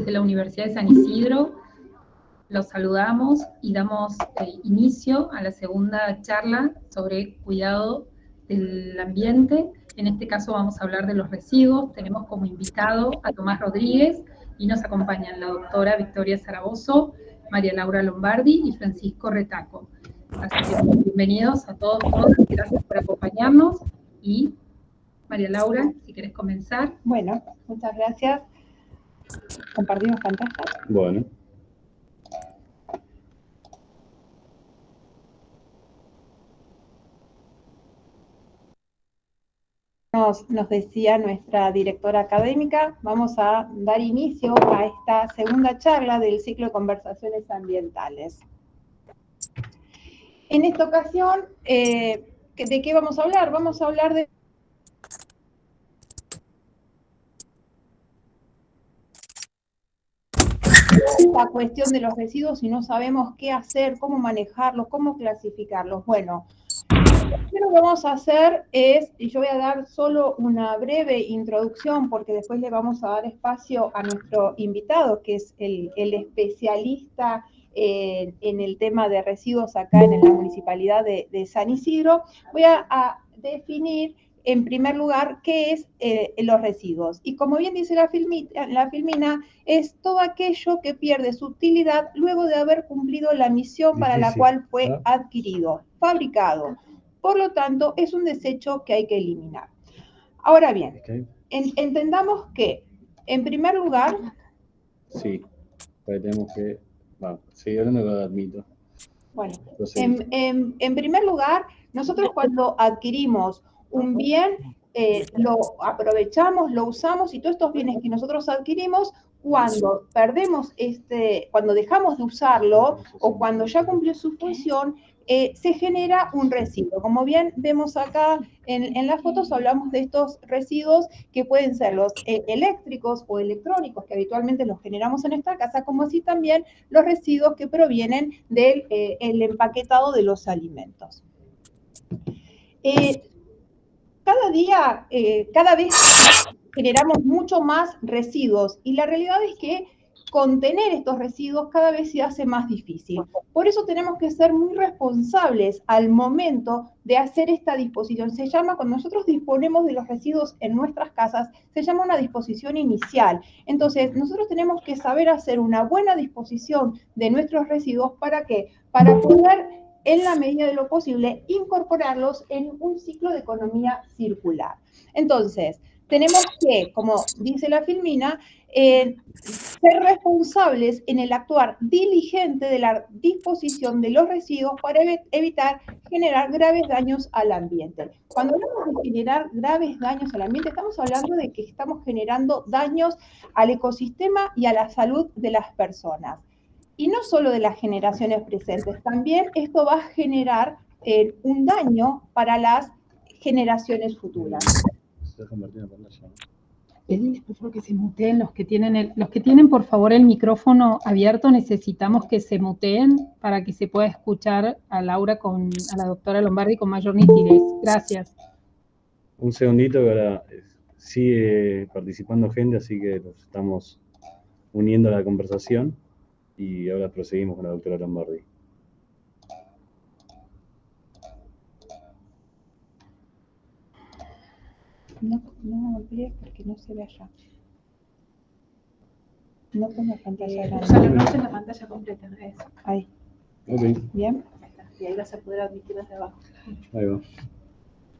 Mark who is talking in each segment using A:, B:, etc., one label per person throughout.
A: de la Universidad de San Isidro. Los saludamos y damos inicio a la segunda charla sobre cuidado del ambiente. En este caso vamos a hablar de los residuos. Tenemos como invitado a Tomás Rodríguez y nos acompañan la doctora Victoria Zaragoza, María Laura Lombardi y Francisco Retaco. Así que bienvenidos a todos, gracias por acompañarnos. Y María Laura, si querés comenzar.
B: Bueno, muchas gracias. Compartimos pantalla.
C: Bueno.
B: Nos decía nuestra directora académica, vamos a dar inicio a esta segunda charla del ciclo de conversaciones ambientales. En esta ocasión, ¿de qué vamos a hablar? Vamos a hablar de la cuestión de los residuos y no sabemos qué hacer, cómo manejarlos, cómo clasificarlos. Bueno, lo primero que vamos a hacer es, y yo voy a dar solo una breve introducción porque después le vamos a dar espacio a nuestro invitado, que es el especialista en el tema de residuos acá en la Municipalidad de San Isidro. Voy a definir en primer lugar qué es los residuos. Y como bien dice la filmina, es todo aquello que pierde su utilidad luego de haber cumplido la misión para la cual fue adquirido, fabricado. Por lo tanto, es un desecho que hay que eliminar. Ahora bien, entendamos que, en primer lugar...
C: Sí, pues tenemos que... Vamos, sigue hablando que lo admito.
B: Bueno, en primer lugar, nosotros cuando adquirimos un bien, lo aprovechamos, lo usamos, y todos estos bienes que nosotros adquirimos, cuando perdemos cuando dejamos de usarlo, o cuando ya cumplió su función, se genera un residuo. Como bien vemos acá en las fotos, hablamos de estos residuos que pueden ser los eléctricos o electrónicos, que habitualmente los generamos en esta casa, como así también los residuos que provienen del el empaquetado de los alimentos. Cada vez generamos mucho más residuos, y la realidad es que contener estos residuos cada vez se hace más difícil. Por eso tenemos que ser muy responsables al momento de hacer esta disposición. Se llama, cuando nosotros disponemos de los residuos en nuestras casas, se llama una disposición inicial. Entonces, nosotros tenemos que saber hacer una buena disposición de nuestros residuos. ¿Para qué? Para poder, en la medida de lo posible, incorporarlos en un ciclo de economía circular. Entonces, tenemos que, como dice la filmina, ser responsables en el actuar diligente de la disposición de los residuos para evitar generar graves daños al ambiente. Cuando hablamos de generar graves daños al ambiente, estamos hablando de que estamos generando daños al ecosistema y a la salud de las personas. Y no solo de las generaciones presentes, también esto va a generar un daño para las generaciones futuras.
A: Pedirles por favor que se muteen los que tienen por favor el micrófono abierto. Necesitamos que se muteen para que se pueda escuchar a Laura a la doctora Lombardi con mayor nitidez. Gracias.
C: Un segundito, que ahora sigue participando gente, así que los estamos uniendo a la conversación y ahora proseguimos con la doctora Lombardi.
B: No amplíes porque no se ve allá. No pongo pantalla grande.
D: No usa la pantalla completa, ¿no es?
B: Ahí.
C: Ok.
B: Bien.
D: Ahí está. Y ahí vas a poder admitir desde abajo.
C: Ahí va.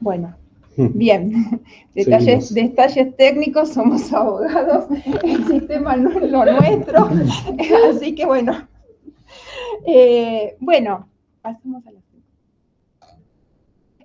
B: Bueno, bien. Detalles técnicos, somos abogados, el sistema no es lo nuestro, así que bueno. Bueno, pasemos a la siguiente.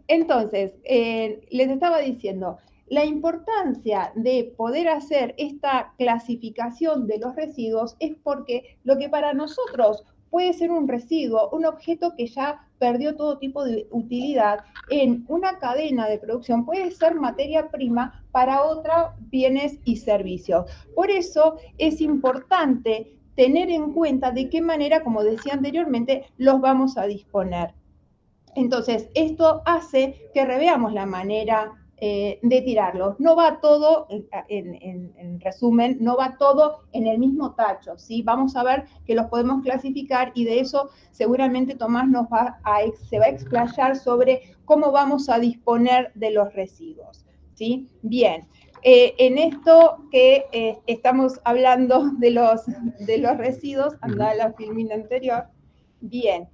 B: Entonces, les estaba diciendo, la importancia de poder hacer esta clasificación de los residuos es porque lo que para nosotros puede ser un residuo, un objeto que ya perdió todo tipo de utilidad, en una cadena de producción puede ser materia prima para otros bienes y servicios. Por eso es importante tener en cuenta de qué manera, como decía anteriormente, los vamos a disponer. Entonces, esto hace que reveamos la manera de tirarlos. No va todo, en resumen, no va todo en el mismo tacho, ¿sí? Vamos a ver que los podemos clasificar y de eso seguramente Tomás se va a explayar sobre cómo vamos a disponer de los residuos, ¿sí? Bien. En esto que estamos hablando de los residuos, anda la filmina anterior, bien,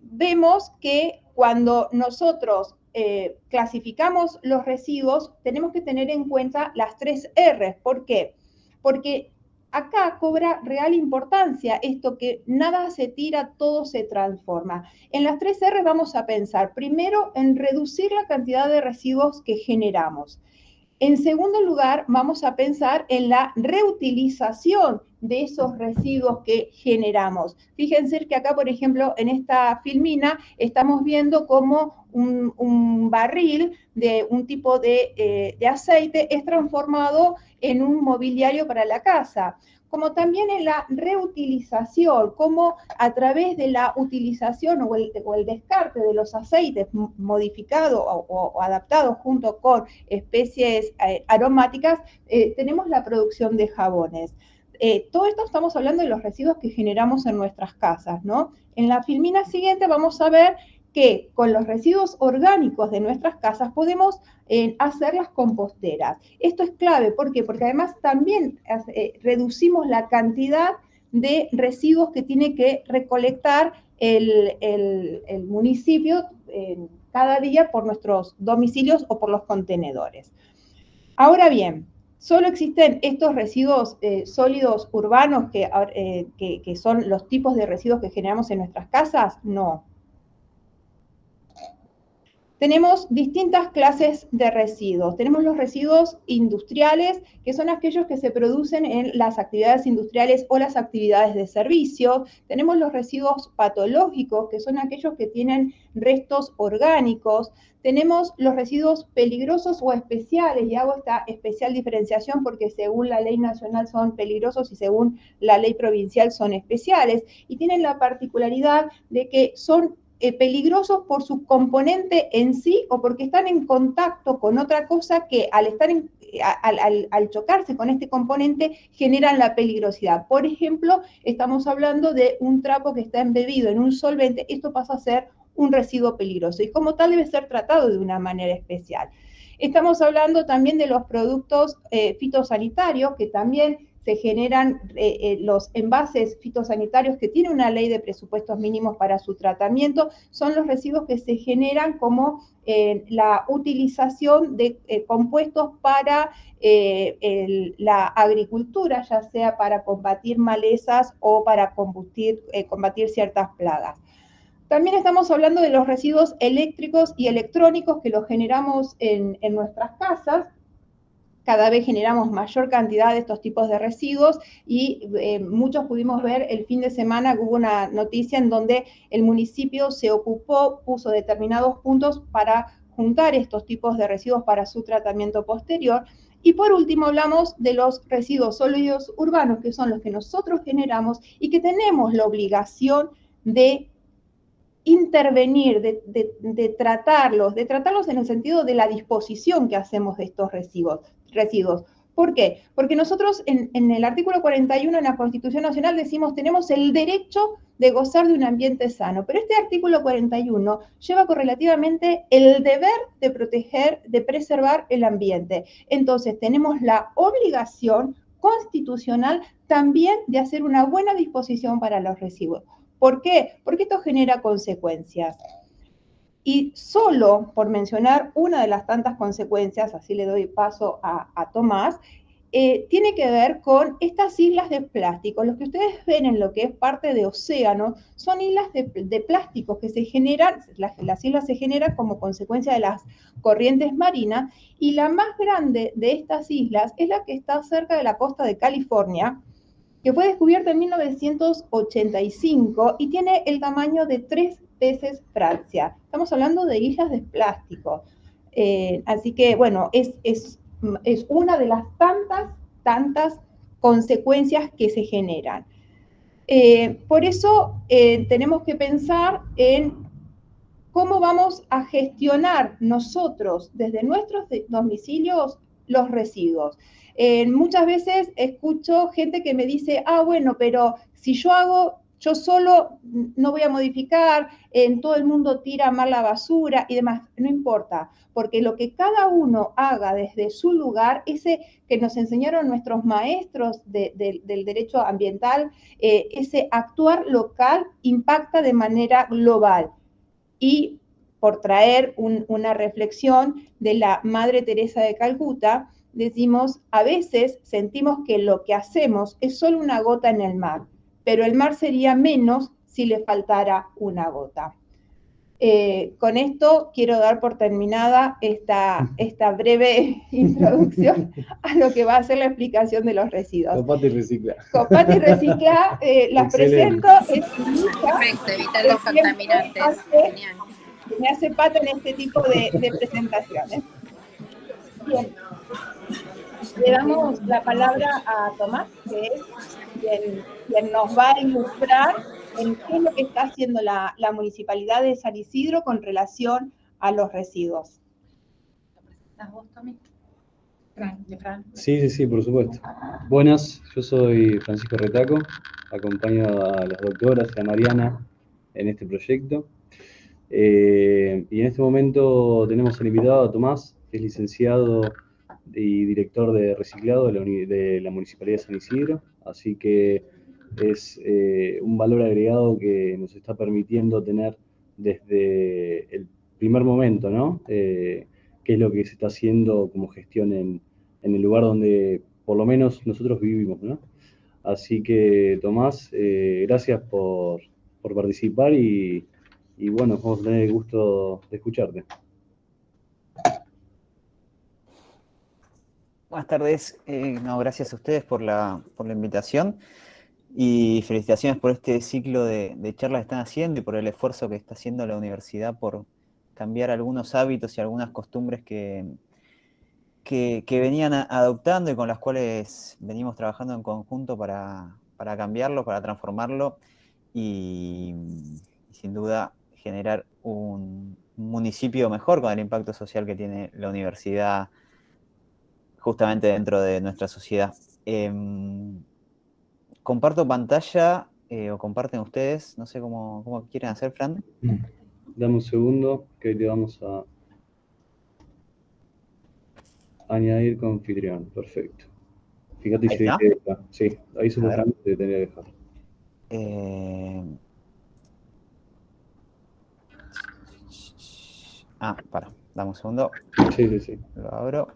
B: vemos que cuando nosotros clasificamos los residuos, tenemos que tener en cuenta las 3 R's. ¿Por qué? Porque acá cobra real importancia esto que nada se tira, todo se transforma. En las 3 R's vamos a pensar primero en reducir la cantidad de residuos que generamos. En segundo lugar, vamos a pensar en la reutilización de esos residuos que generamos. Fíjense que acá, por ejemplo, en esta filmina estamos viendo cómo un barril de un tipo de aceite es transformado en un mobiliario para la casa, como también en la reutilización, como a través de la utilización o el descarte de los aceites modificados o adaptados junto con especies aromáticas, tenemos la producción de jabones. Todo esto estamos hablando de los residuos que generamos en nuestras casas, ¿no? En la filmina siguiente vamos a ver que con los residuos orgánicos de nuestras casas podemos hacer las composteras. Esto es clave, ¿por qué? Porque además también reducimos la cantidad de residuos que tiene que recolectar el municipio cada día por nuestros domicilios o por los contenedores. Ahora bien, ¿solo existen estos residuos sólidos urbanos que son los tipos de residuos que generamos en nuestras casas? No. Tenemos distintas clases de residuos. Tenemos los residuos industriales, que son aquellos que se producen en las actividades industriales o las actividades de servicio. Tenemos los residuos patológicos, que son aquellos que tienen restos orgánicos. Tenemos los residuos peligrosos o especiales, y hago esta especial diferenciación porque según la ley nacional son peligrosos y según la ley provincial son especiales, y tienen la particularidad de que son peligrosos por su componente en sí o porque están en contacto con otra cosa que al chocarse con este componente generan la peligrosidad. Por ejemplo, estamos hablando de un trapo que está embebido en un solvente, esto pasa a ser un residuo peligroso y como tal debe ser tratado de una manera especial. Estamos hablando también de los productos fitosanitarios que también se generan los envases fitosanitarios que tiene una ley de presupuestos mínimos para su tratamiento, son los residuos que se generan como la utilización de compuestos para la agricultura, ya sea para combatir malezas o para combatir ciertas plagas. También estamos hablando de los residuos eléctricos y electrónicos que los generamos en nuestras casas. Cada vez generamos mayor cantidad de estos tipos de residuos y muchos pudimos ver el fin de semana que hubo una noticia en donde el municipio se ocupó, puso determinados puntos para juntar estos tipos de residuos para su tratamiento posterior. Y por último hablamos de los residuos sólidos urbanos, que son los que nosotros generamos y que tenemos la obligación de intervenir, de tratarlos en el sentido de la disposición que hacemos de estos residuos. ¿Por qué? Porque nosotros en el artículo 41 en la Constitución Nacional decimos tenemos el derecho de gozar de un ambiente sano, pero este artículo 41 lleva correlativamente el deber de proteger, de preservar el ambiente. Entonces tenemos la obligación constitucional también de hacer una buena disposición para los residuos. ¿Por qué? Porque esto genera consecuencias. Y solo por mencionar una de las tantas consecuencias, así le doy paso a Tomás, tiene que ver con estas islas de plástico. Lo que ustedes ven en lo que es parte de océano son islas de plásticos que se generan, las islas se generan como consecuencia de las corrientes marinas, y la más grande de estas islas es la que está cerca de la costa de California, que fue descubierta en 1985 y tiene el tamaño de 3 veces Francia. Estamos hablando de islas de plástico. Así que, bueno, es una de las tantas consecuencias que se generan. Por eso tenemos que pensar en cómo vamos a gestionar nosotros desde nuestros domicilios los residuos. Muchas veces escucho gente que me dice, bueno, pero si yo solo no voy a modificar, todo el mundo tira mal la basura y demás, no importa, porque lo que cada uno haga desde su lugar, ese que nos enseñaron nuestros maestros del derecho ambiental, ese actuar local impacta de manera global. Y por traer una reflexión de la Madre Teresa de Calcuta, decimos, a veces sentimos que lo que hacemos es solo una gota en el mar, pero el mar sería menos si le faltara una gota. Con esto quiero dar por terminada esta breve introducción a lo que va a ser la explicación de los residuos.
C: Copate y recicla.
B: Copate y recicla, la presento, es mi hija.
E: Perfecto, evitar los contaminantes. Genial.
B: Me hace pata en este tipo de presentaciones. Bien. Le damos la palabra a Tomás, que es quien nos va a ilustrar en qué es lo que está haciendo la Municipalidad de San Isidro con relación a los residuos.
A: ¿Lo presentas vos, Tommy? Fran.
C: Sí, por supuesto. Buenas, yo soy Francisco Retaco, acompaño a las doctoras y a Mariana en este proyecto. Y en este momento tenemos al invitado a Tomás, que es licenciado y director de reciclado de la Municipalidad de San Isidro, así que es un valor agregado que nos está permitiendo tener desde el primer momento, ¿no? Qué es lo que se está haciendo como gestión en el lugar donde por lo menos nosotros vivimos, ¿no? Así que Tomás, gracias por participar y bueno, vamos a tener el gusto de escucharte.
F: Buenas tardes, gracias a ustedes por la invitación y felicitaciones por este ciclo de charlas que están haciendo y por el esfuerzo que está haciendo la universidad por cambiar algunos hábitos y algunas costumbres que venían adoptando y con las cuales venimos trabajando en conjunto para cambiarlo, para transformarlo y sin duda generar un municipio mejor con el impacto social que tiene la universidad justamente dentro de nuestra sociedad. Comparto pantalla o comparten ustedes, no sé cómo quieren hacer, Fran.
C: Dame un segundo que hoy te vamos a añadir con anfitrión, perfecto. Fíjate si te deja. Sí, ahí supuestamente te tendría que dejar.
F: Dame un segundo.
C: Sí.
F: Lo abro.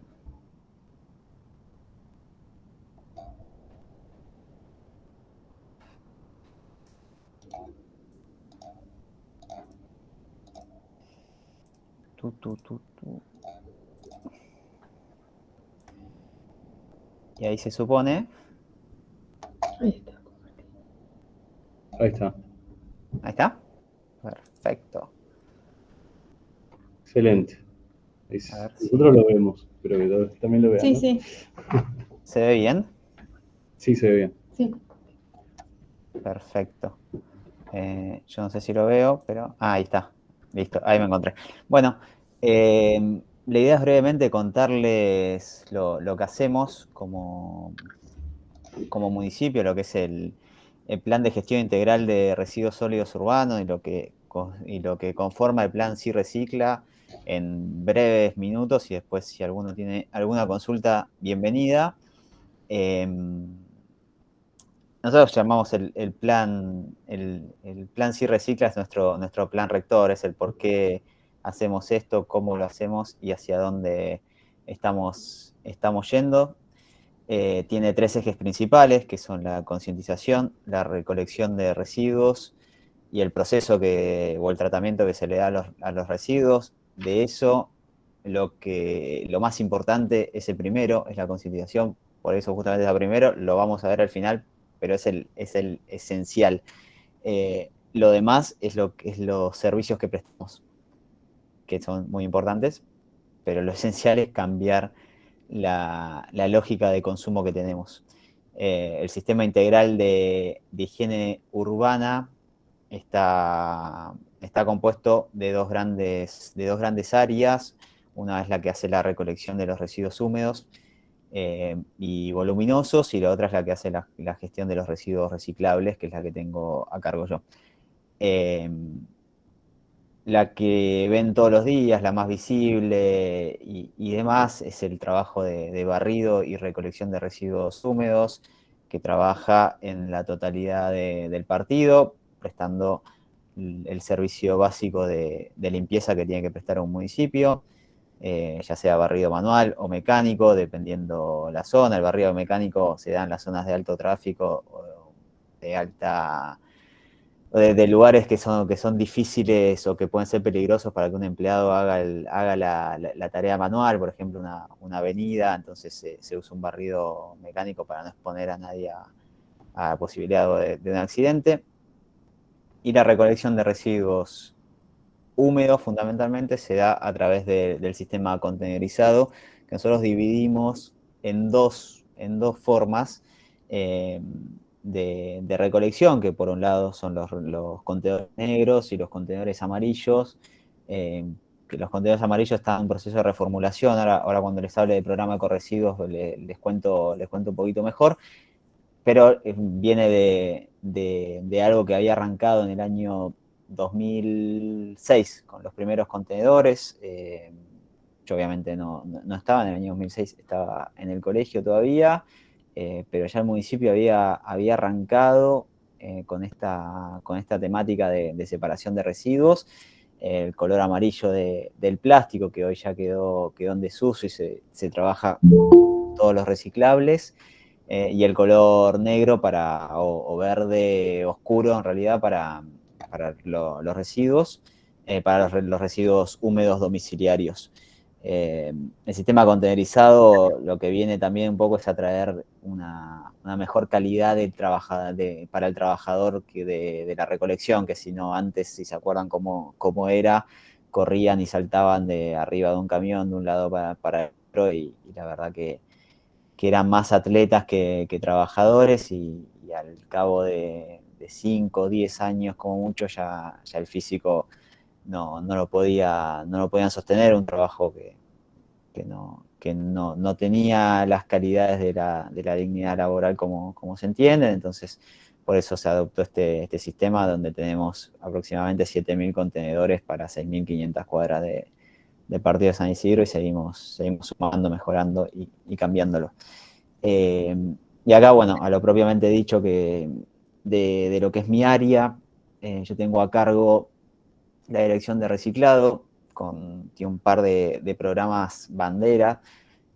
F: Y ahí se supone.
C: Ahí está.
F: Ahí está. Perfecto.
C: Excelente. Nosotros lo vemos, pero que también lo vean.
B: Sí,
C: ¿no?
B: sí.
F: ¿Se ve bien?
C: Sí, se ve bien.
B: Sí.
F: Perfecto. Yo no sé si lo veo, pero... ahí está. Listo, ahí me encontré. Bueno, la idea es brevemente contarles lo que hacemos como municipio, lo que es el plan de gestión integral de residuos sólidos urbanos y lo que conforma el plan Sí Recicla en breves minutos y después si alguno tiene alguna consulta, bienvenida. Nosotros llamamos el plan Sí Recicla, es nuestro plan rector, es el por qué hacemos esto, cómo lo hacemos y hacia dónde estamos yendo. Tiene 3 ejes principales, que son la concientización, la recolección de residuos y el proceso o el tratamiento que se le da a los residuos. De eso, lo más importante es el primero, es la concientización, por eso justamente es el primero, lo vamos a ver al final, pero es el esencial. Lo demás es los servicios que prestamos, que son muy importantes, pero lo esencial es cambiar la lógica de consumo que tenemos. El sistema integral de higiene urbana está compuesto de dos grandes áreas. Una es la que hace la recolección de los residuos húmedos y voluminosos, y la otra es la que hace la gestión de los residuos reciclables, que es la que tengo a cargo yo. La que ven todos los días, la más visible y demás, es el trabajo de barrido y recolección de residuos húmedos, que trabaja en la totalidad del partido, prestando el servicio básico de limpieza que tiene que prestar un municipio, ya sea barrido manual o mecánico, dependiendo la zona. El barrido mecánico se da en las zonas de alto tráfico o de alta... de lugares que son difíciles o que pueden ser peligrosos para que un empleado haga la tarea manual, por ejemplo, una avenida. Entonces se usa un barrido mecánico para no exponer a nadie a la posibilidad de un accidente. Y la recolección de residuos húmedos fundamentalmente se da a través del sistema contenerizado, que nosotros dividimos en dos formas de recolección, que por un lado son los contenedores negros y los contenedores amarillos, que los contenedores amarillos están en proceso de reformulación. Ahora cuando les hable del programa de Ecoresiduos les cuento un poquito mejor, pero viene de algo que había arrancado en el año 2006 con los primeros contenedores. Yo obviamente no estaba en el año 2006, estaba en el colegio todavía, pero ya el municipio había arrancado con esta temática de separación de residuos. El color amarillo del plástico, que hoy ya quedó en desuso y se trabaja todos los reciclables, y el color negro o verde oscuro en realidad para los residuos, para los residuos húmedos domiciliarios. El sistema contenerizado lo que viene también un poco es a traer una mejor calidad para el trabajador de la recolección, que si no antes, si se acuerdan cómo era, corrían y saltaban de arriba de un camión de un lado para el otro, y la verdad que eran más atletas que trabajadores, y al cabo de 5 o 10 años como mucho ya el físico no lo podían sostener, un trabajo que no tenía las calidades de la dignidad laboral como se entiende. Entonces por eso se adoptó este sistema, donde tenemos aproximadamente 7.000 contenedores para 6.500 cuadras de partido de San Isidro, y seguimos sumando, mejorando y cambiándolo. Y acá, bueno, a lo propiamente dicho, que de lo que es mi área, yo tengo a cargo la dirección de reciclado, tiene un par de programas bandera.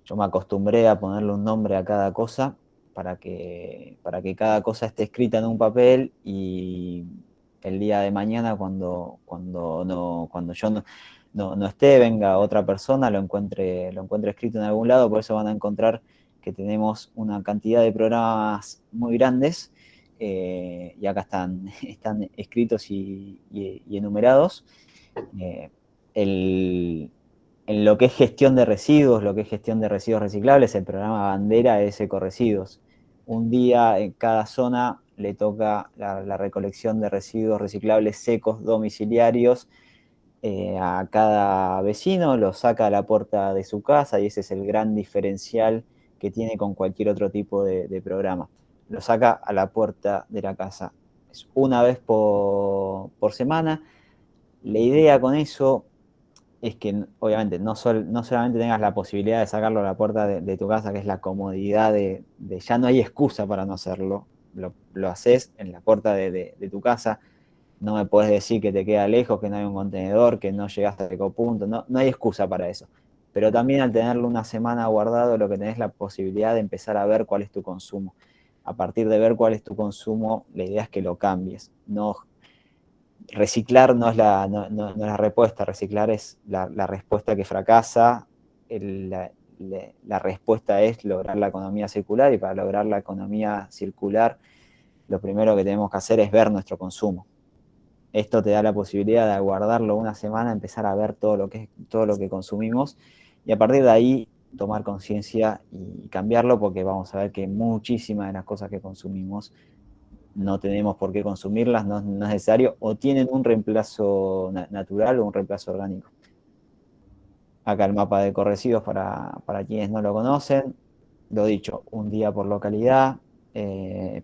F: Yo me acostumbré a ponerle un nombre a cada cosa para que cada cosa esté escrita en un papel, y el día de mañana cuando yo no esté, venga otra persona, lo encuentre escrito en algún lado. Por eso van a encontrar que tenemos una cantidad de programas muy grandes, y acá están escritos y enumerados. En lo que es gestión de residuos, reciclables, el programa bandera es Ecoresiduos. Un día en cada zona le toca la recolección de residuos reciclables secos domiciliarios a cada vecino, lo saca a la puerta de su casa, y ese es el gran diferencial que tiene con cualquier otro tipo de programa. Lo saca a la puerta de la casa. Es una vez por semana. La idea con eso es que obviamente no solamente tengas la posibilidad de sacarlo a la puerta de tu casa, que es la comodidad de ya no hay excusa para no hacerlo, lo haces en la puerta de tu casa. No me puedes decir que te queda lejos, que no hay un contenedor, que no llegaste a Ecopunto. No hay excusa para eso. Pero también al tenerlo una semana guardado, lo que tenés es la posibilidad de empezar a ver cuál es tu consumo. A partir de ver cuál es tu consumo, la idea es que lo cambies. Reciclar no es la respuesta. Reciclar es la respuesta que fracasa. La respuesta es lograr la economía circular, y para lograr la economía circular, lo primero que tenemos que hacer es ver nuestro consumo. Esto te da la posibilidad de guardarlo una semana, empezar a ver todo lo que consumimos, y a partir de ahí tomar conciencia y cambiarlo, porque vamos a ver que muchísimas de las cosas que consumimos no tenemos por qué consumirlas, no es necesario, o tienen un reemplazo natural o un reemplazo orgánico. Acá el mapa de ecorresiduos para quienes no lo conocen, lo dicho, un día por localidad,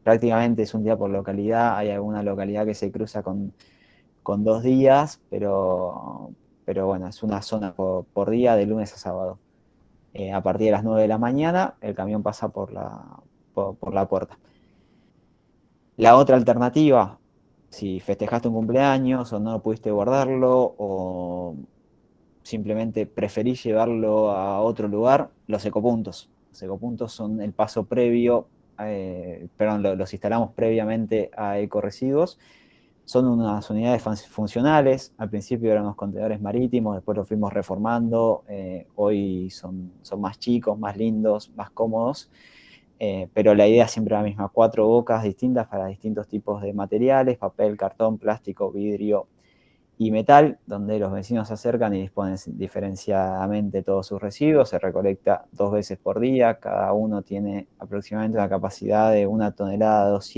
F: prácticamente es un día por localidad, hay alguna localidad que se cruza con 2 días, pero bueno, es una zona por día de lunes a sábado. A partir de las 9 de la mañana, el camión pasa por la puerta. La otra alternativa, si festejaste un cumpleaños o no pudiste guardarlo o simplemente preferís llevarlo a otro lugar, los ecopuntos. Los ecopuntos son el paso previo, los instalamos previamente a ecorresiduos. Son unas unidades funcionales, al principio eran unos contenedores marítimos, después los fuimos reformando, hoy son más chicos, más lindos, más cómodos, pero la idea es siempre la misma, 4 bocas distintas para distintos tipos de materiales, papel, cartón, plástico, vidrio y metal, donde los vecinos se acercan y disponen diferenciadamente todos sus residuos, se recolecta 2 veces por día, cada uno tiene aproximadamente una capacidad de 1,2 toneladas,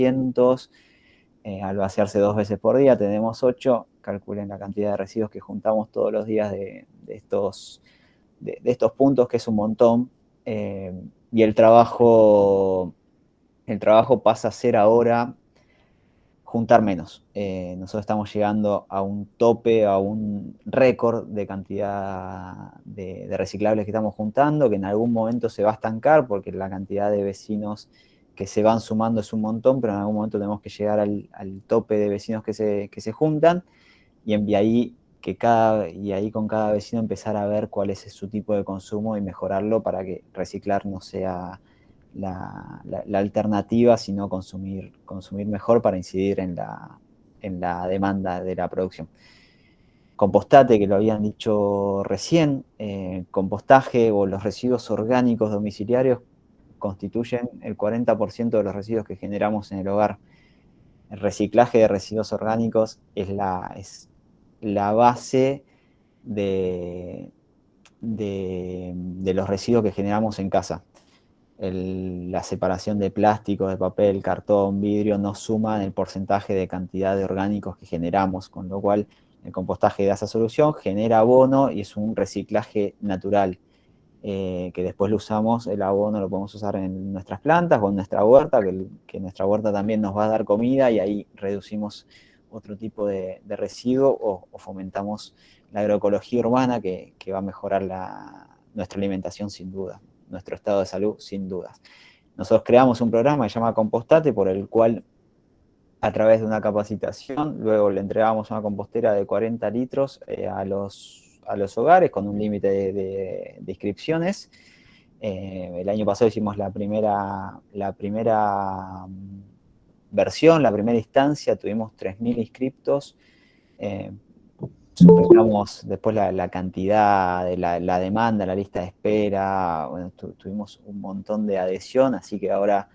F: al vaciarse 2 veces por día tenemos 8, calculen la cantidad de residuos que juntamos todos los días de estos puntos, que es un montón, y el trabajo pasa a ser ahora juntar menos. Nosotros estamos llegando a un tope, a un récord de cantidad de reciclables que estamos juntando, que en algún momento se va a estancar porque la cantidad de vecinos que se van sumando es un montón, pero en algún momento tenemos que llegar al tope de vecinos que se juntan, y ahí con cada vecino empezar a ver cuál es su tipo de consumo y mejorarlo para que reciclar no sea la alternativa, sino consumir mejor para incidir en la demanda de la producción. Compostate, que lo habían dicho recién, compostaje o los residuos orgánicos domiciliarios constituyen el 40% de los residuos que generamos en el hogar. El reciclaje de residuos orgánicos es la base de los residuos que generamos en casa. La separación de plástico, de papel, cartón, vidrio no suman el porcentaje de cantidad de orgánicos que generamos, con lo cual el compostaje da esa solución, genera abono y es un reciclaje natural, que después lo usamos, el abono lo podemos usar en nuestras plantas o en nuestra huerta, que nuestra huerta también nos va a dar comida, y ahí reducimos otro tipo de residuo o fomentamos la agroecología urbana, que va a mejorar nuestra alimentación sin duda, nuestro estado de salud sin dudas. Nosotros creamos un programa que se llama Compostate, por el cual a través de una capacitación, luego le entregamos una compostera de 40 litros a los hogares con un límite de inscripciones. El año pasado hicimos la primera versión, la primera instancia, tuvimos 3.000 inscriptos, superamos después la cantidad de la demanda, la lista de espera, bueno, tuvimos un montón de adhesión, así que ahora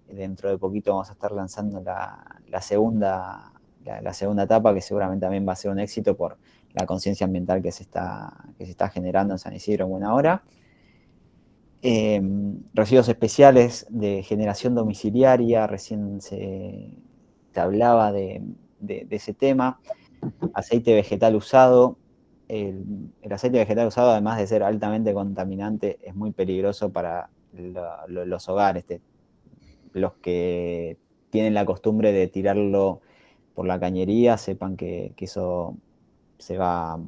F: dentro de poquito vamos a estar lanzando la segunda etapa, que seguramente también va a ser un éxito por la conciencia ambiental que se está generando en San Isidro en buena hora. Residuos especiales de generación domiciliaria, recién se hablaba de ese tema. Aceite vegetal usado. El aceite vegetal usado, además de ser altamente contaminante, es muy peligroso para los hogares. Los que tienen la costumbre de tirarlo por la cañería, sepan que eso se va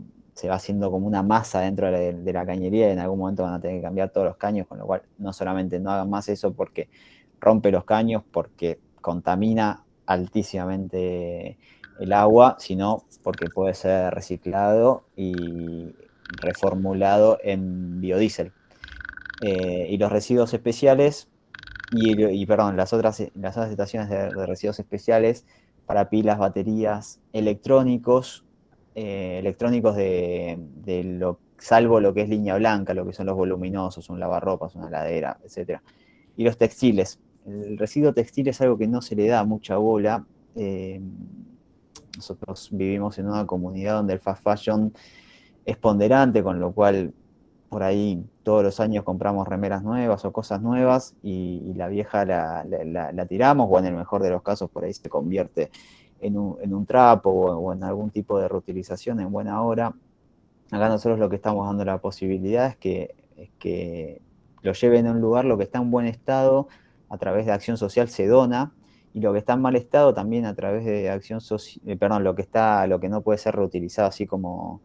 F: haciendo como una masa dentro de la cañería, y en algún momento van a tener que cambiar todos los caños, con lo cual no solamente no hagan más eso porque rompe los caños, porque contamina altísimamente el agua, sino porque puede ser reciclado y reformulado en biodiesel. Y los residuos especiales, las otras estaciones de residuos especiales para pilas, baterías, electrónicos salvo lo que es línea blanca, lo que son los voluminosos, un lavarropas, una heladera, etc. Y los textiles. El residuo textil es algo que no se le da mucha bola. Nosotros vivimos en una comunidad donde el fast fashion es ponderante, con lo cual por ahí todos los años compramos remeras nuevas o cosas nuevas y la vieja la tiramos, o en el mejor de los casos por ahí se convierte en un trapo o en algún tipo de reutilización en buena hora. Acá nosotros lo que estamos dando la posibilidad es que lo lleven a un lugar, lo que está en buen estado, a través de acción social se dona, y lo que está en mal estado también a través de acción social, lo que no puede ser reutilizado así como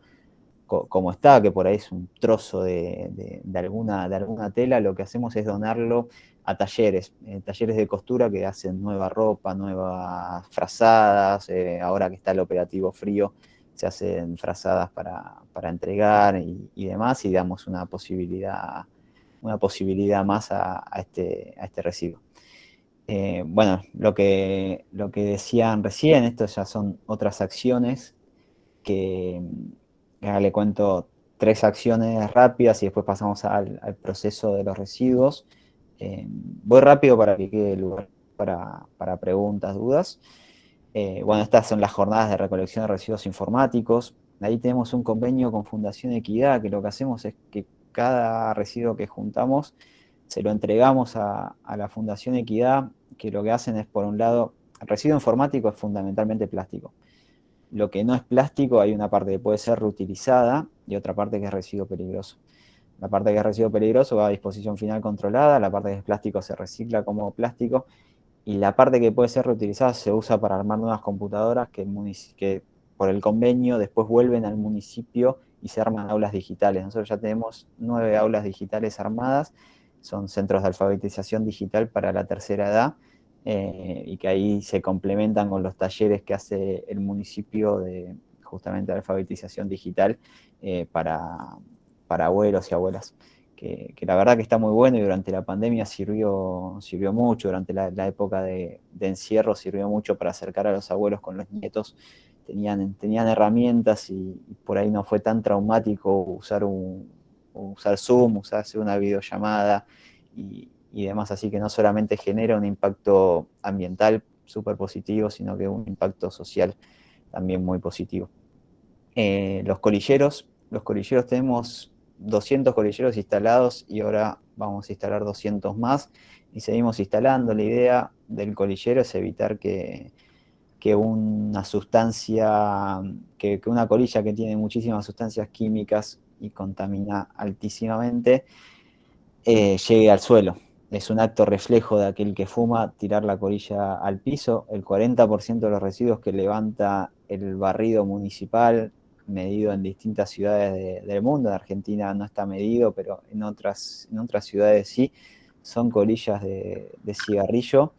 F: está, que por ahí es un trozo de alguna tela, lo que hacemos es donarlo a talleres de costura que hacen nueva ropa, nuevas frazadas, ahora que está el operativo frío, se hacen frazadas para entregar y demás, y damos una posibilidad más a este residuo. Bueno, lo que decían recién, esto ya son otras acciones que ahora le cuento 3 acciones rápidas y después pasamos al proceso de los residuos. Voy rápido para que quede lugar para preguntas, dudas. Bueno, estas son las jornadas de recolección de residuos informáticos. Ahí tenemos un convenio con Fundación Equidad, que lo que hacemos es que cada residuo que juntamos se lo entregamos a la Fundación Equidad, que lo que hacen es, por un lado, el residuo informático es fundamentalmente plástico. Lo que no es plástico, hay una parte que puede ser reutilizada y otra parte que es residuo peligroso. La parte que es residuo peligroso va a disposición final controlada, la parte que es plástico se recicla como plástico, y la parte que puede ser reutilizada se usa para armar nuevas computadoras que por el convenio después vuelven al municipio y se arman aulas digitales. Nosotros ya tenemos 9 aulas digitales armadas, son centros de alfabetización digital para la tercera edad, y que ahí se complementan con los talleres que hace el municipio de justamente de alfabetización digital para abuelos y abuelas. Que la verdad que está muy bueno, y durante la pandemia sirvió mucho, durante la época de encierro sirvió mucho para acercar a los abuelos con los nietos. Tenían herramientas y por ahí no fue tan traumático usar Zoom, hacer una videollamada y demás, así que no solamente genera un impacto ambiental súper positivo, sino que un impacto social también muy positivo. Los colilleros tenemos 200 colilleros instalados y ahora vamos a instalar 200 más y seguimos instalando. La idea del colillero es evitar que una sustancia, que una colilla que tiene muchísimas sustancias químicas y contamina altísimamente, llegue al suelo. Es un acto reflejo de aquel que fuma tirar la colilla al piso. El 40% de los residuos que levanta el barrido municipal, medido en distintas ciudades del mundo, en Argentina no está medido, pero en otras ciudades sí, son colillas de cigarrillo.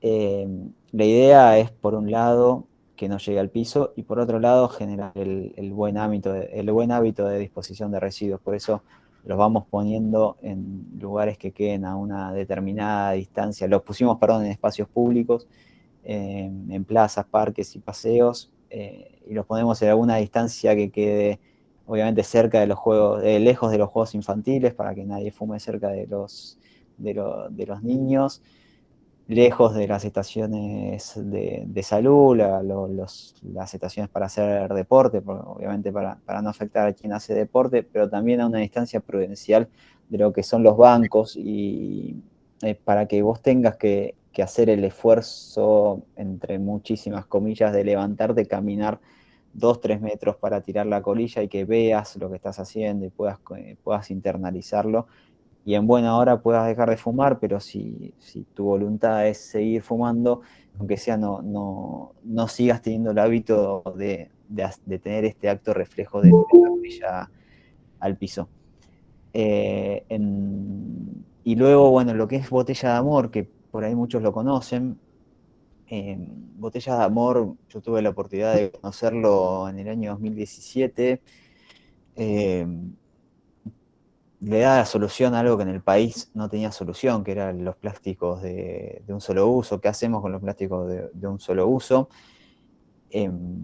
F: La idea es, por un lado, que no llegue al piso, y por otro lado, generar el buen hábito de disposición de residuos. Por eso los vamos poniendo en lugares que queden a una determinada distancia. Los pusimos, en espacios públicos, en plazas, parques y paseos, y los ponemos en alguna distancia que quede, obviamente, cerca de los juegos, lejos de los juegos infantiles, para que nadie fume cerca de los niños, lejos de las estaciones de salud, las estaciones para hacer deporte, obviamente para no afectar a quien hace deporte, pero también a una distancia prudencial de lo que son los bancos, y para que vos tengas que hacer el esfuerzo, entre muchísimas comillas, de levantarte, caminar 2-3 metros para tirar la colilla, y que veas lo que estás haciendo y puedas internalizarlo, y en buena hora puedas dejar de fumar, pero si tu voluntad es seguir fumando, aunque sea no sigas teniendo el hábito de tener este acto reflejo de la colilla al piso. Y luego, bueno, lo que es Botella de Amor, que por ahí muchos lo conocen. Botella de Amor, yo tuve la oportunidad de conocerlo en el año 2017. Le da la solución a algo que en el país no tenía solución, que eran los plásticos de un solo uso. ¿Qué hacemos con los plásticos de un solo uso?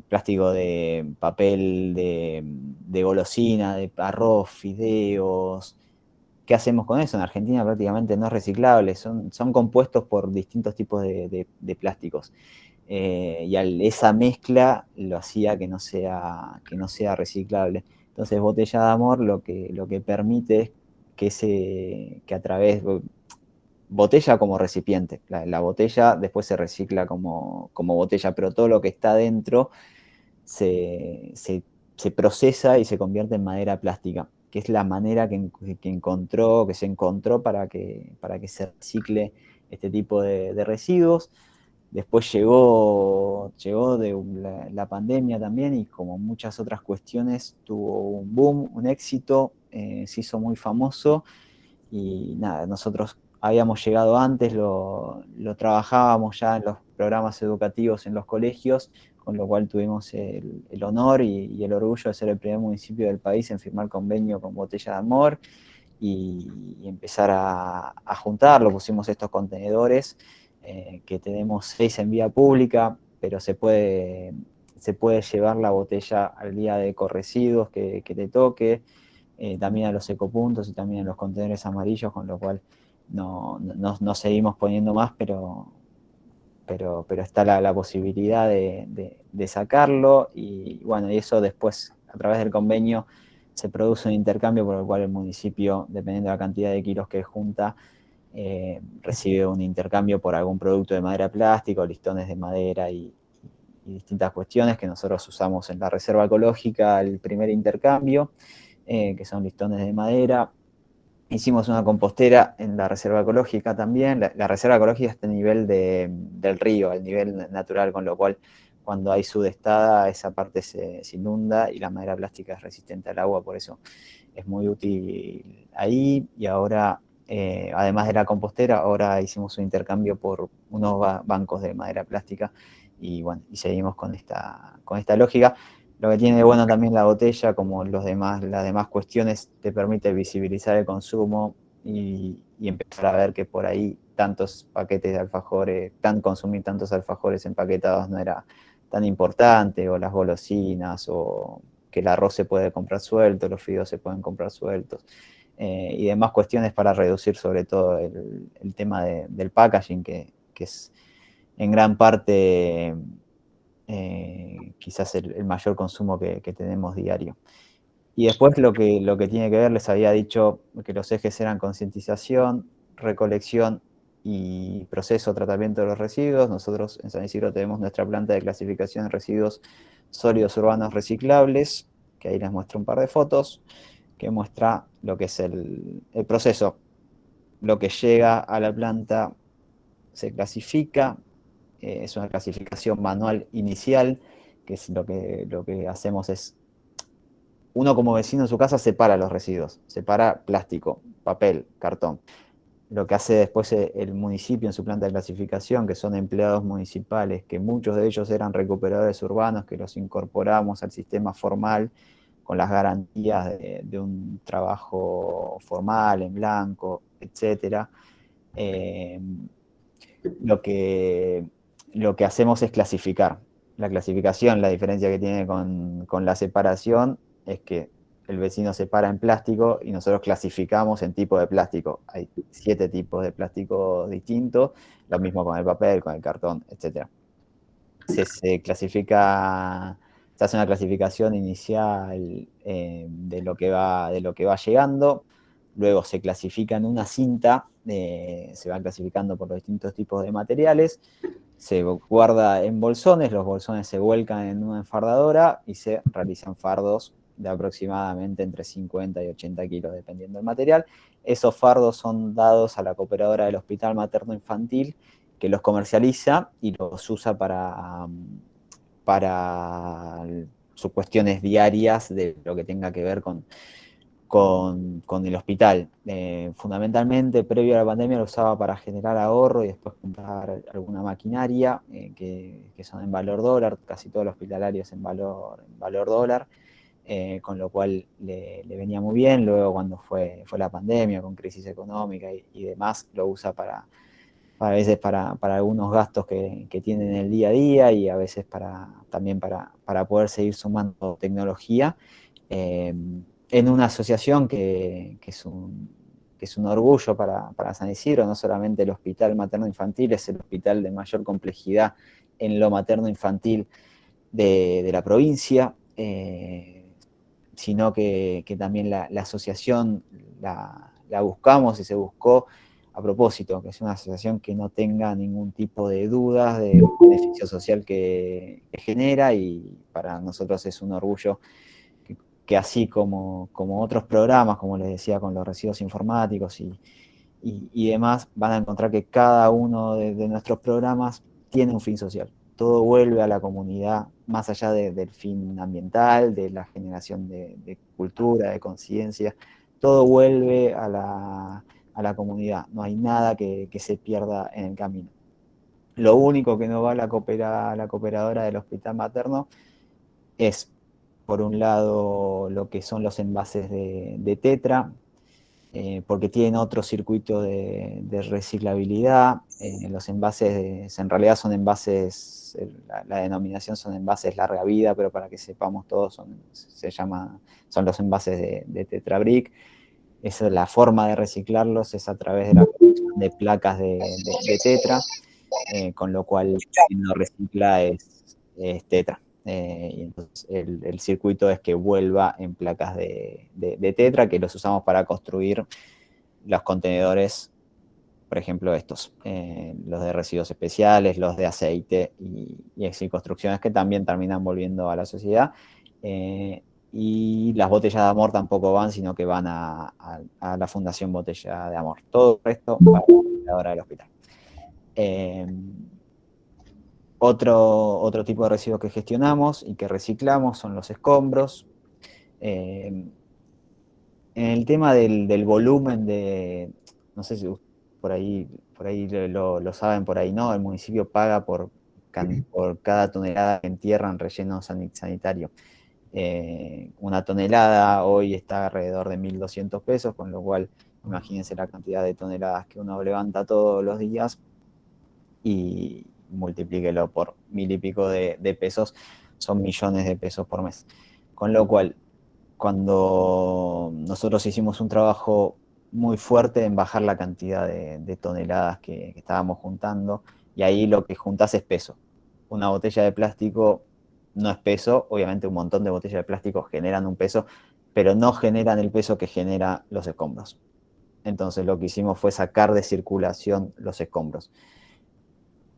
F: Plástico de papel de golosina, de arroz, fideos. ¿Qué hacemos con eso? En Argentina prácticamente no es reciclable, son compuestos por distintos tipos de plásticos. Y esa mezcla lo hacía que no sea reciclable. Entonces, Botella de Amor lo que permite es que a través, botella como recipiente, la botella después se recicla como botella, pero todo lo que está dentro se procesa y se convierte en madera plástica, que es la manera que se encontró para que se recicle este tipo de residuos. Después llegó la pandemia también, y como muchas otras cuestiones tuvo un boom, un éxito, se hizo muy famoso, y nada, nosotros habíamos llegado antes, lo trabajábamos ya en los programas educativos en los colegios, con lo cual tuvimos el honor y el orgullo de ser el primer municipio del país en firmar convenio con Botella de Amor y empezar a juntarlo. Pusimos estos contenedores, que tenemos 6 en vía pública, pero se puede llevar la botella al día de ecorresiduos que te toque, también a los ecopuntos y también a los contenedores amarillos, con lo cual no seguimos poniendo más, pero está la posibilidad de sacarlo, y bueno, y eso después, a través del convenio, se produce un intercambio por el cual el municipio, dependiendo de la cantidad de kilos que junta, recibe un intercambio por algún producto de madera plástica, listones de madera y distintas cuestiones que nosotros usamos en la reserva ecológica. El primer intercambio, que son listones de madera. Hicimos una compostera en la reserva ecológica también. La reserva ecológica está a nivel del río, al nivel natural, con lo cual cuando hay sudestada esa parte se inunda, y la madera plástica es resistente al agua, por eso es muy útil ahí. Y ahora, además de la compostera, ahora hicimos un intercambio por unos bancos de madera plástica, y bueno, y seguimos con esta lógica. Lo que tiene de bueno también la botella, como las demás cuestiones, te permite visibilizar el consumo y empezar a ver que por ahí tantos paquetes de alfajores, consumir tantos alfajores empaquetados no era tan importante, o las golosinas, o que el arroz se puede comprar suelto, los fideos se pueden comprar sueltos, y demás cuestiones para reducir sobre todo el tema del packaging, que es en gran parte quizás el mayor consumo que tenemos diario. Y después lo que tiene que ver, les había dicho que los ejes eran concientización, recolección y proceso, tratamiento de los residuos. Nosotros en San Isidro tenemos nuestra planta de clasificación de residuos sólidos urbanos reciclables, que ahí les muestro un par de fotos, que muestra lo que es el proceso. Lo que llega a la planta se clasifica, es una clasificación manual inicial, que es lo que hacemos es, uno como vecino en su casa separa los residuos, separa plástico, papel, cartón. Lo que hace después el municipio en su planta de clasificación, que son empleados municipales, que muchos de ellos eran recuperadores urbanos, que los incorporamos al sistema formal con las garantías de un trabajo formal, en blanco, etc. Lo que hacemos es clasificar. La clasificación, la diferencia que tiene con la separación, es que el vecino separa en plástico y nosotros clasificamos en tipo de plástico. Hay 7 tipos de plástico distintos, lo mismo con el papel, con el cartón, etc. Se clasifica, se hace una clasificación inicial de lo que va llegando, luego se clasifica en una cinta, se van clasificando por los distintos tipos de materiales, se guarda en bolsones, los bolsones se vuelcan en una enfardadora y se realizan fardos de aproximadamente entre 50 y 80 kilos, dependiendo del material. Esos fardos son dados a la cooperadora del Hospital Materno Infantil, que los comercializa y los usa para sus cuestiones diarias de lo que tenga que ver con el hospital. Fundamentalmente, previo a la pandemia, lo usaba para generar ahorro y después comprar alguna maquinaria, que son en valor dólar, casi todos los hospitalarios en valor dólar, con lo cual le venía muy bien. Luego, cuando fue la pandemia, con crisis económica y demás, lo usa a veces para algunos gastos que tienen en el día a día, y a veces también para poder seguir sumando tecnología, en una asociación que es un orgullo para San Isidro. No solamente el Hospital Materno Infantil es el hospital de mayor complejidad en lo materno infantil de la provincia, sino que también la asociación la buscamos y se buscó a propósito, que es una asociación que no tenga ningún tipo de dudas del beneficio social que genera, y para nosotros es un orgullo que así como otros programas, como les decía, con los residuos informáticos y demás, van a encontrar que cada uno de nuestros programas tiene un fin social. Todo vuelve a la comunidad, más allá del fin ambiental, de la generación de cultura, de conciencia, todo vuelve a la comunidad. No hay nada que se pierda en el camino. Lo único que no va a la cooperadora del hospital materno es, por un lado, lo que son los envases de Tetra, porque tienen otro circuito de reciclabilidad. Los envases, en realidad son envases, la denominación son envases larga vida, pero para que sepamos todos, son los envases de Tetra Brick. Esa es la forma de reciclarlos, es a través de la producción de placas de Tetra, con lo cual quien no recicla es Tetra. Y entonces el circuito es que vuelva en placas de Tetra, que los usamos para construir los contenedores, por ejemplo estos, los de residuos especiales, los de aceite y así construcciones que también terminan volviendo a la sociedad. Y las botellas de amor tampoco van, sino que van a la Fundación Botella de Amor. Todo esto va a la hora del hospital. Otro tipo de residuos que gestionamos y que reciclamos son los escombros. En el tema del volumen no sé si por ahí lo saben, por ahí no, el municipio paga por cada tonelada que entierra en relleno sanitario. Una tonelada hoy está alrededor de 1.200 pesos, con lo cual imagínense la cantidad de toneladas que uno levanta todos los días y multiplíquelo por 1.000 y pico de pesos, son millones de pesos por mes. Con lo cual, cuando nosotros hicimos un trabajo muy fuerte en bajar la cantidad de toneladas que estábamos juntando, y ahí lo que juntás es peso. Una botella de plástico no es peso, obviamente un montón de botellas de plástico generan un peso, pero no generan el peso que genera los escombros. Entonces lo que hicimos fue sacar de circulación los escombros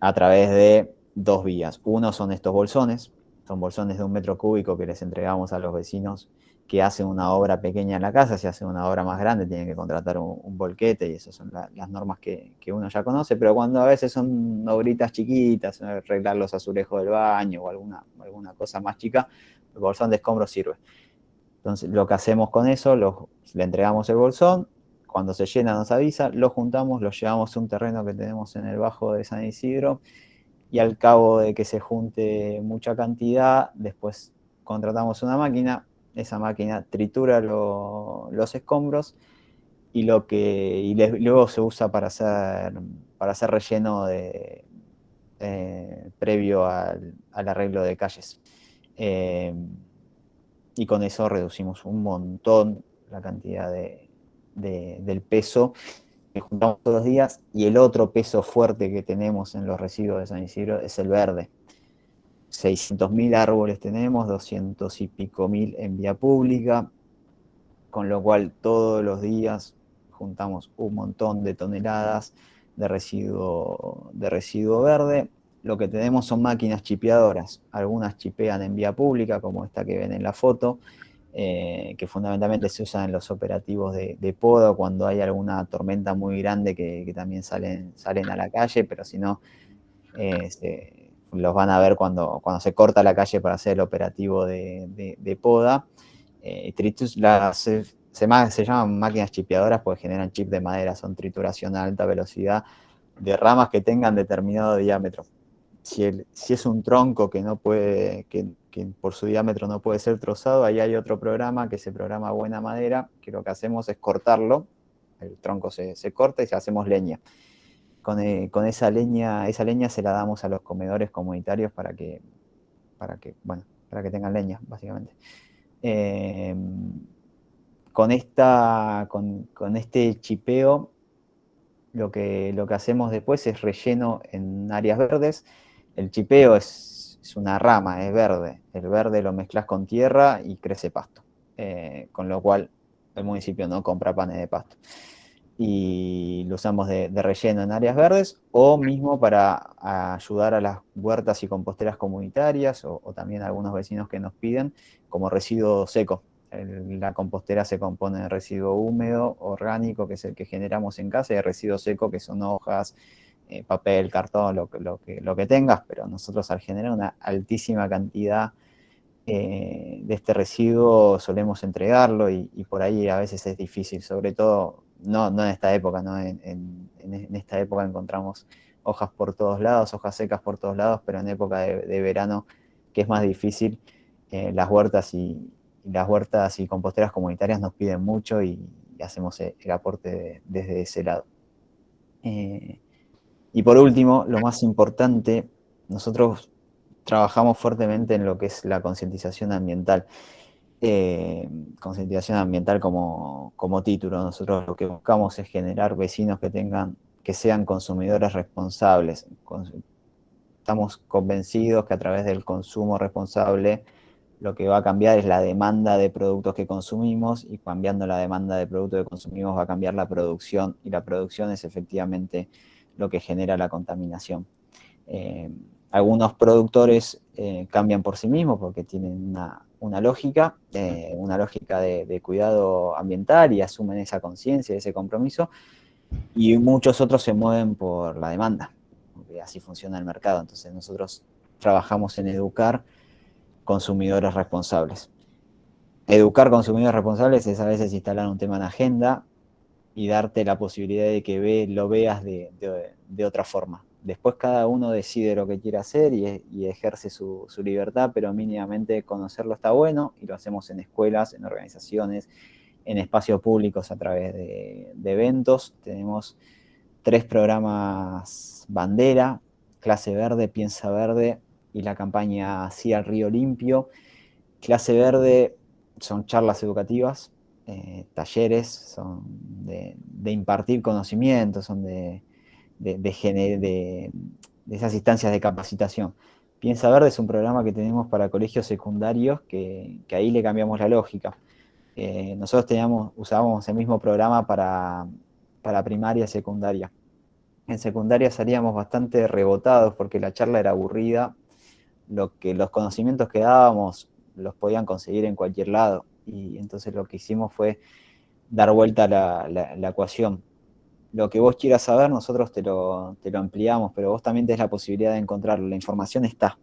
F: a través de dos vías. Uno son estos bolsones, son bolsones de 1 metro cúbico que les entregamos a los vecinos que hacen una obra pequeña en la casa. Si hacen una obra más grande tienen que contratar un volquete, y esas son las normas que uno ya conoce, pero cuando a veces son obritas chiquitas, arreglar los azulejos del baño o alguna cosa más chica, el bolsón de escombros sirve. Entonces lo que hacemos con eso, le entregamos el bolsón, cuando se llena nos avisa, lo juntamos, lo llevamos a un terreno que tenemos en el Bajo de San Isidro, y al cabo de que se junte mucha cantidad, después contratamos una máquina, esa máquina tritura los escombros y luego se usa para hacer relleno previo al arreglo de calles. Y con eso reducimos un montón la cantidad del peso que juntamos todos los días. Y el otro peso fuerte que tenemos en los residuos de San Isidro es el verde. 600.000 árboles tenemos, 200 y pico mil en vía pública, con lo cual todos los días juntamos un montón de toneladas de residuo verde. Lo que tenemos son máquinas chipeadoras, algunas chipean en vía pública, como esta que ven en la foto, que fundamentalmente se usan en los operativos de poda, cuando hay alguna tormenta muy grande que también salen a la calle, pero si no, los van a ver cuando se corta la calle para hacer el operativo de poda. Se llaman máquinas chipeadoras porque generan chip de madera, son trituración a alta velocidad de ramas que tengan determinado diámetro. Si es un tronco que por su diámetro no puede ser trozado, ahí hay otro programa, que se programa Buena Madera, que lo que hacemos es cortarlo, el tronco se corta y hacemos leña. Con esa leña se la damos a los comedores comunitarios para que tengan leña, básicamente. Con este chipeo, lo que hacemos después es relleno en áreas verdes. El chipeo es una rama, es verde. El verde lo mezclas con tierra y crece pasto. con lo cual el municipio no compra panes de pasto. Y lo usamos de relleno en áreas verdes o mismo para ayudar a las huertas y composteras comunitarias o también a algunos vecinos que nos piden como residuo seco. La compostera se compone de residuo húmedo, orgánico, que es el que generamos en casa, y de residuo seco, que son hojas, papel, cartón, lo que tengas, pero nosotros al generar una altísima cantidad de este residuo solemos entregarlo y por ahí a veces es difícil, sobre todo no en esta época, ¿no? En esta época encontramos hojas por todos lados, hojas secas por todos lados, pero en época de verano, que es más difícil, las huertas y composteras comunitarias nos piden mucho y hacemos el aporte desde ese lado. Y por último, lo más importante, nosotros trabajamos fuertemente en lo que es la concientización ambiental. Concientización ambiental como título. Nosotros lo que buscamos es generar vecinos que sean consumidores responsables. Estamos convencidos que a través del consumo responsable lo que va a cambiar es la demanda de productos que consumimos, y cambiando la demanda de productos que consumimos va a cambiar la producción, y la producción es efectivamente lo que genera la contaminación. Algunos productores cambian por sí mismos porque tienen una lógica de cuidado ambiental y asumen esa conciencia, ese compromiso, y muchos otros se mueven por la demanda, porque así funciona el mercado. Entonces nosotros trabajamos en educar consumidores responsables. Educar consumidores responsables es a veces instalar un tema en agenda y darte la posibilidad de que lo veas de otra forma. Después cada uno decide lo que quiere hacer y ejerce su libertad, pero mínimamente conocerlo está bueno, y lo hacemos en escuelas, en organizaciones, en espacios públicos a través de eventos. Tenemos 3 programas bandera: Clase Verde, Piensa Verde y la campaña Sí al Río Limpio. Clase Verde son charlas educativas, talleres, son de impartir conocimientos, son de esas instancias de capacitación. Piensa Verde es un programa que tenemos para colegios secundarios que ahí le cambiamos la lógica. Nosotros usábamos el mismo programa para primaria y secundaria. En secundaria salíamos bastante rebotados porque la charla era aburrida, los conocimientos que dábamos los podían conseguir en cualquier lado, y entonces lo que hicimos fue dar vuelta a la ecuación. Lo que vos quieras saber, nosotros te lo ampliamos, pero vos también tenés la posibilidad de encontrarlo. La información está.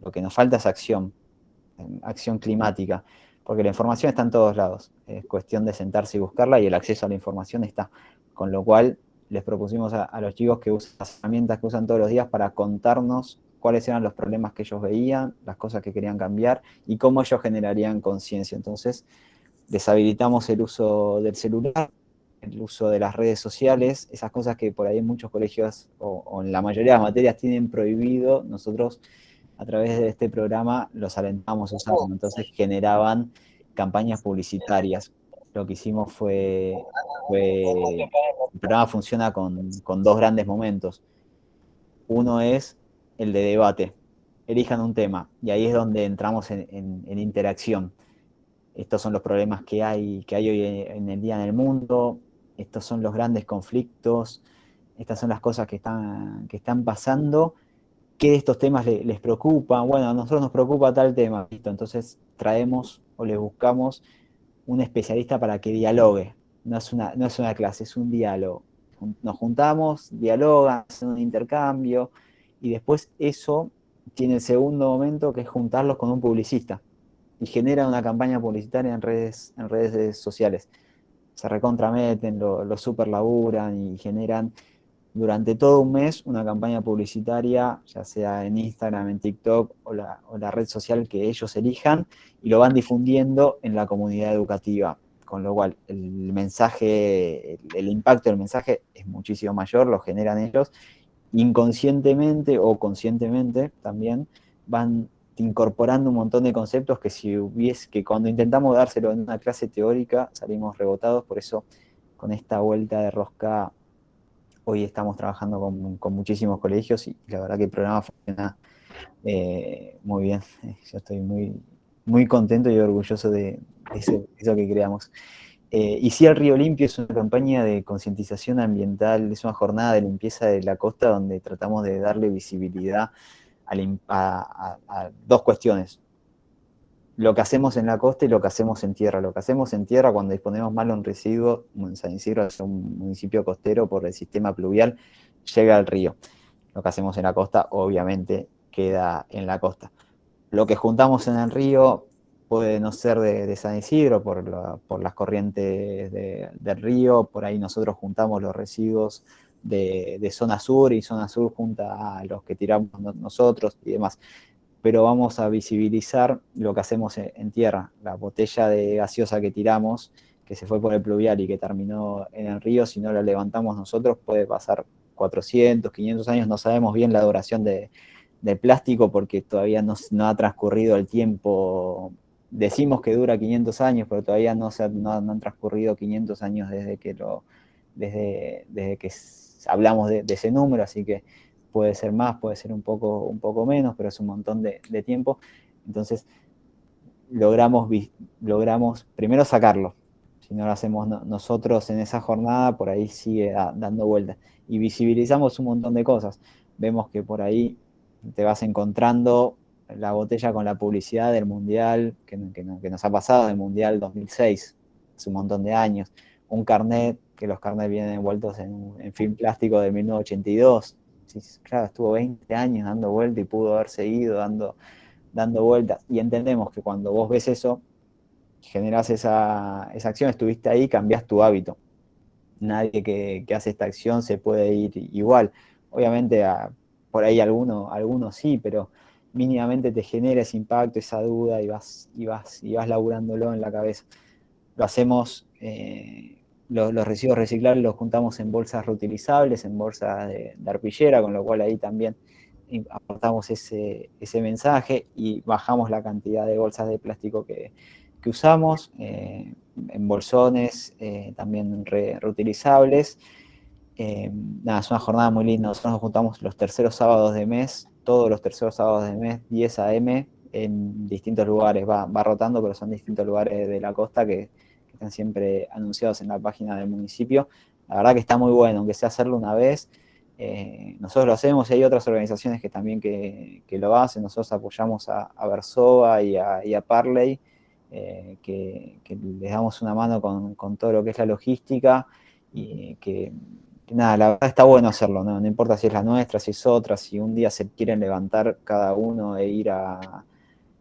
F: Lo que nos falta es acción climática, porque la información está en todos lados. Es cuestión de sentarse y buscarla, y el acceso a la información está. Con lo cual, les propusimos a los chicos que usan las herramientas que usan todos los días para contarnos cuáles eran los problemas que ellos veían, las cosas que querían cambiar y cómo ellos generarían conciencia. Entonces, deshabilitamos el uso del celular, el uso de las redes sociales, esas cosas que por ahí en muchos colegios o en la mayoría de las materias tienen prohibido. Nosotros a través de este programa los alentamos a usarlo. Entonces generaban campañas publicitarias. Lo que hicimos fue el programa funciona con 2 grandes momentos. Uno es el de debate. Elijan un tema, y ahí es donde entramos en interacción. Estos son los problemas que hay hoy en el día en el mundo, estos son los grandes conflictos, estas son las cosas que están pasando. ¿Qué de estos temas les preocupa? Bueno, a nosotros nos preocupa tal tema. Listo, entonces traemos o les buscamos un especialista para que dialogue. No es una clase, es un diálogo. Nos juntamos, dialogan, hacen un intercambio, y después eso tiene el segundo momento, que es juntarlos con un publicista, y genera una campaña publicitaria en redes sociales. Se recontrameten, lo superlaburan y generan durante todo un mes una campaña publicitaria, ya sea en Instagram, en TikTok o la red social que ellos elijan, y lo van difundiendo en la comunidad educativa. Con lo cual el impacto del mensaje es muchísimo mayor, lo generan ellos. Inconscientemente o conscientemente también van incorporando un montón de conceptos que cuando intentamos dárselo en una clase teórica salimos rebotados. Por eso, con esta vuelta de rosca, hoy estamos trabajando con muchísimos colegios, y la verdad que el programa funciona muy bien. Yo estoy muy, muy contento y orgulloso de eso que creamos. Y sí, el Río Limpio es una campaña de concientización ambiental, es una jornada de limpieza de la costa donde tratamos de darle visibilidad a dos cuestiones: lo que hacemos en la costa y lo que hacemos en tierra. Lo que hacemos en tierra, cuando disponemos mal un residuo, en San Isidro es un municipio costero, por el sistema pluvial, llega al río. Lo que hacemos en la costa, obviamente, queda en la costa. Lo que juntamos en el río puede no ser de San Isidro por las corrientes del río. Por ahí nosotros juntamos los residuos de zona sur, y zona sur junta a los que tiramos nosotros y demás. Pero vamos a visibilizar lo que hacemos en tierra. La botella de gaseosa que tiramos, que se fue por el pluvial y que terminó en el río, si no la levantamos nosotros, puede pasar 400, 500 años, no sabemos bien la duración del plástico porque todavía no ha transcurrido el tiempo. Decimos que dura 500 años, pero todavía no han transcurrido 500 años desde que hablamos de ese número, así que puede ser más, puede ser un poco menos, pero es un montón de tiempo. Entonces, logramos primero sacarlo. Si no lo hacemos nosotros en esa jornada, por ahí sigue dando vueltas. Y visibilizamos un montón de cosas. Vemos que por ahí te vas encontrando la botella con la publicidad del Mundial, que nos ha pasado, del Mundial 2006, hace un montón de años. Un carnet, que los carnets vienen envueltos en film plástico de 1982. Sí, claro, estuvo 20 años dando vueltas y pudo haber seguido dando vueltas. Y entendemos que cuando vos ves eso, generás esa acción, estuviste ahí, cambiás tu hábito. Nadie que hace esta acción se puede ir igual. Obviamente, por ahí algunos sí, pero mínimamente te genera ese impacto, esa duda, y vas laburándolo en la cabeza. Lo hacemos, los residuos reciclables los juntamos en bolsas reutilizables, en bolsas de arpillera, con lo cual ahí también aportamos ese mensaje y bajamos la cantidad de bolsas de plástico que usamos, en bolsones, también reutilizables. Nada, es una jornada muy linda. Nosotros nos juntamos los terceros sábados de mes, todos los terceros sábados de mes, 10 a.m., en distintos lugares. Va rotando, pero son distintos lugares de la costa que están siempre anunciados en la página del municipio. La verdad que está muy bueno, aunque sea hacerlo una vez. Nosotros lo hacemos y hay otras organizaciones que también que lo hacen. Nosotros apoyamos a Versova y a Parley, que les damos una mano con todo lo que es la logística, y que nada, la verdad está bueno hacerlo, ¿no? No importa si es la nuestra, si es otra, si un día se quieren levantar cada uno e ir a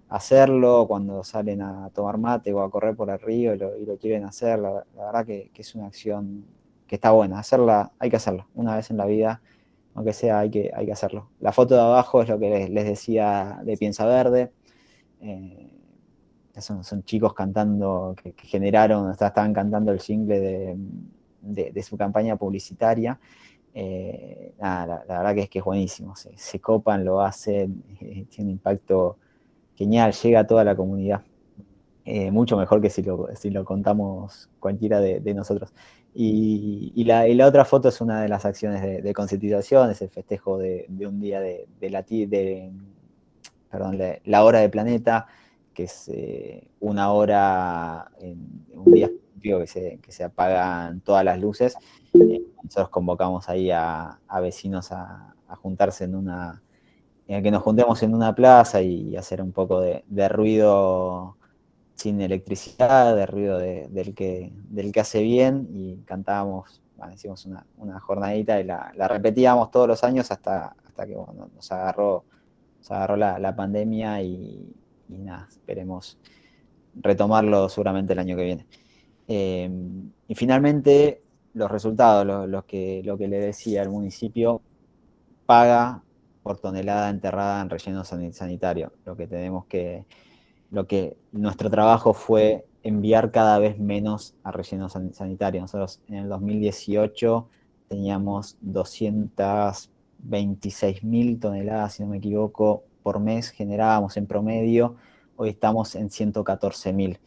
F: hacerlo, cuando salen a tomar mate o a correr por el río y lo quieren hacer, la verdad que es una acción que está buena. Hacerla, hay que hacerla, una vez en la vida, aunque sea, hay que hacerlo. La foto de abajo es lo que les decía de Piensa Verde. Son chicos cantando, que generaron, estaban cantando el jingle de su campaña publicitaria. Nada, la verdad que es buenísimo, se copan, lo hacen, tiene un impacto genial, llega a toda la comunidad, mucho mejor que si lo contamos cualquiera de nosotros. Y la otra foto es una de las acciones de concientización, es el festejo de un día de la hora del planeta, que es una hora, un día que se apagan todas las luces. Nosotros convocamos ahí a vecinos a juntarse que nos juntemos en una plaza y hacer un poco de ruido sin electricidad, de ruido del que hace bien, y cantábamos, hicimos una jornadita y la repetíamos todos los años hasta que bueno, nos agarró la pandemia y nada, esperemos retomarlo seguramente el año que viene. Y finalmente, los resultados, lo que le decía, el municipio paga por tonelada enterrada en relleno sanitario. Nuestro trabajo fue enviar cada vez menos a relleno sanitario. Nosotros en el 2018 teníamos 226.000 toneladas, si no me equivoco, por mes generábamos en promedio. Hoy estamos en 114.000.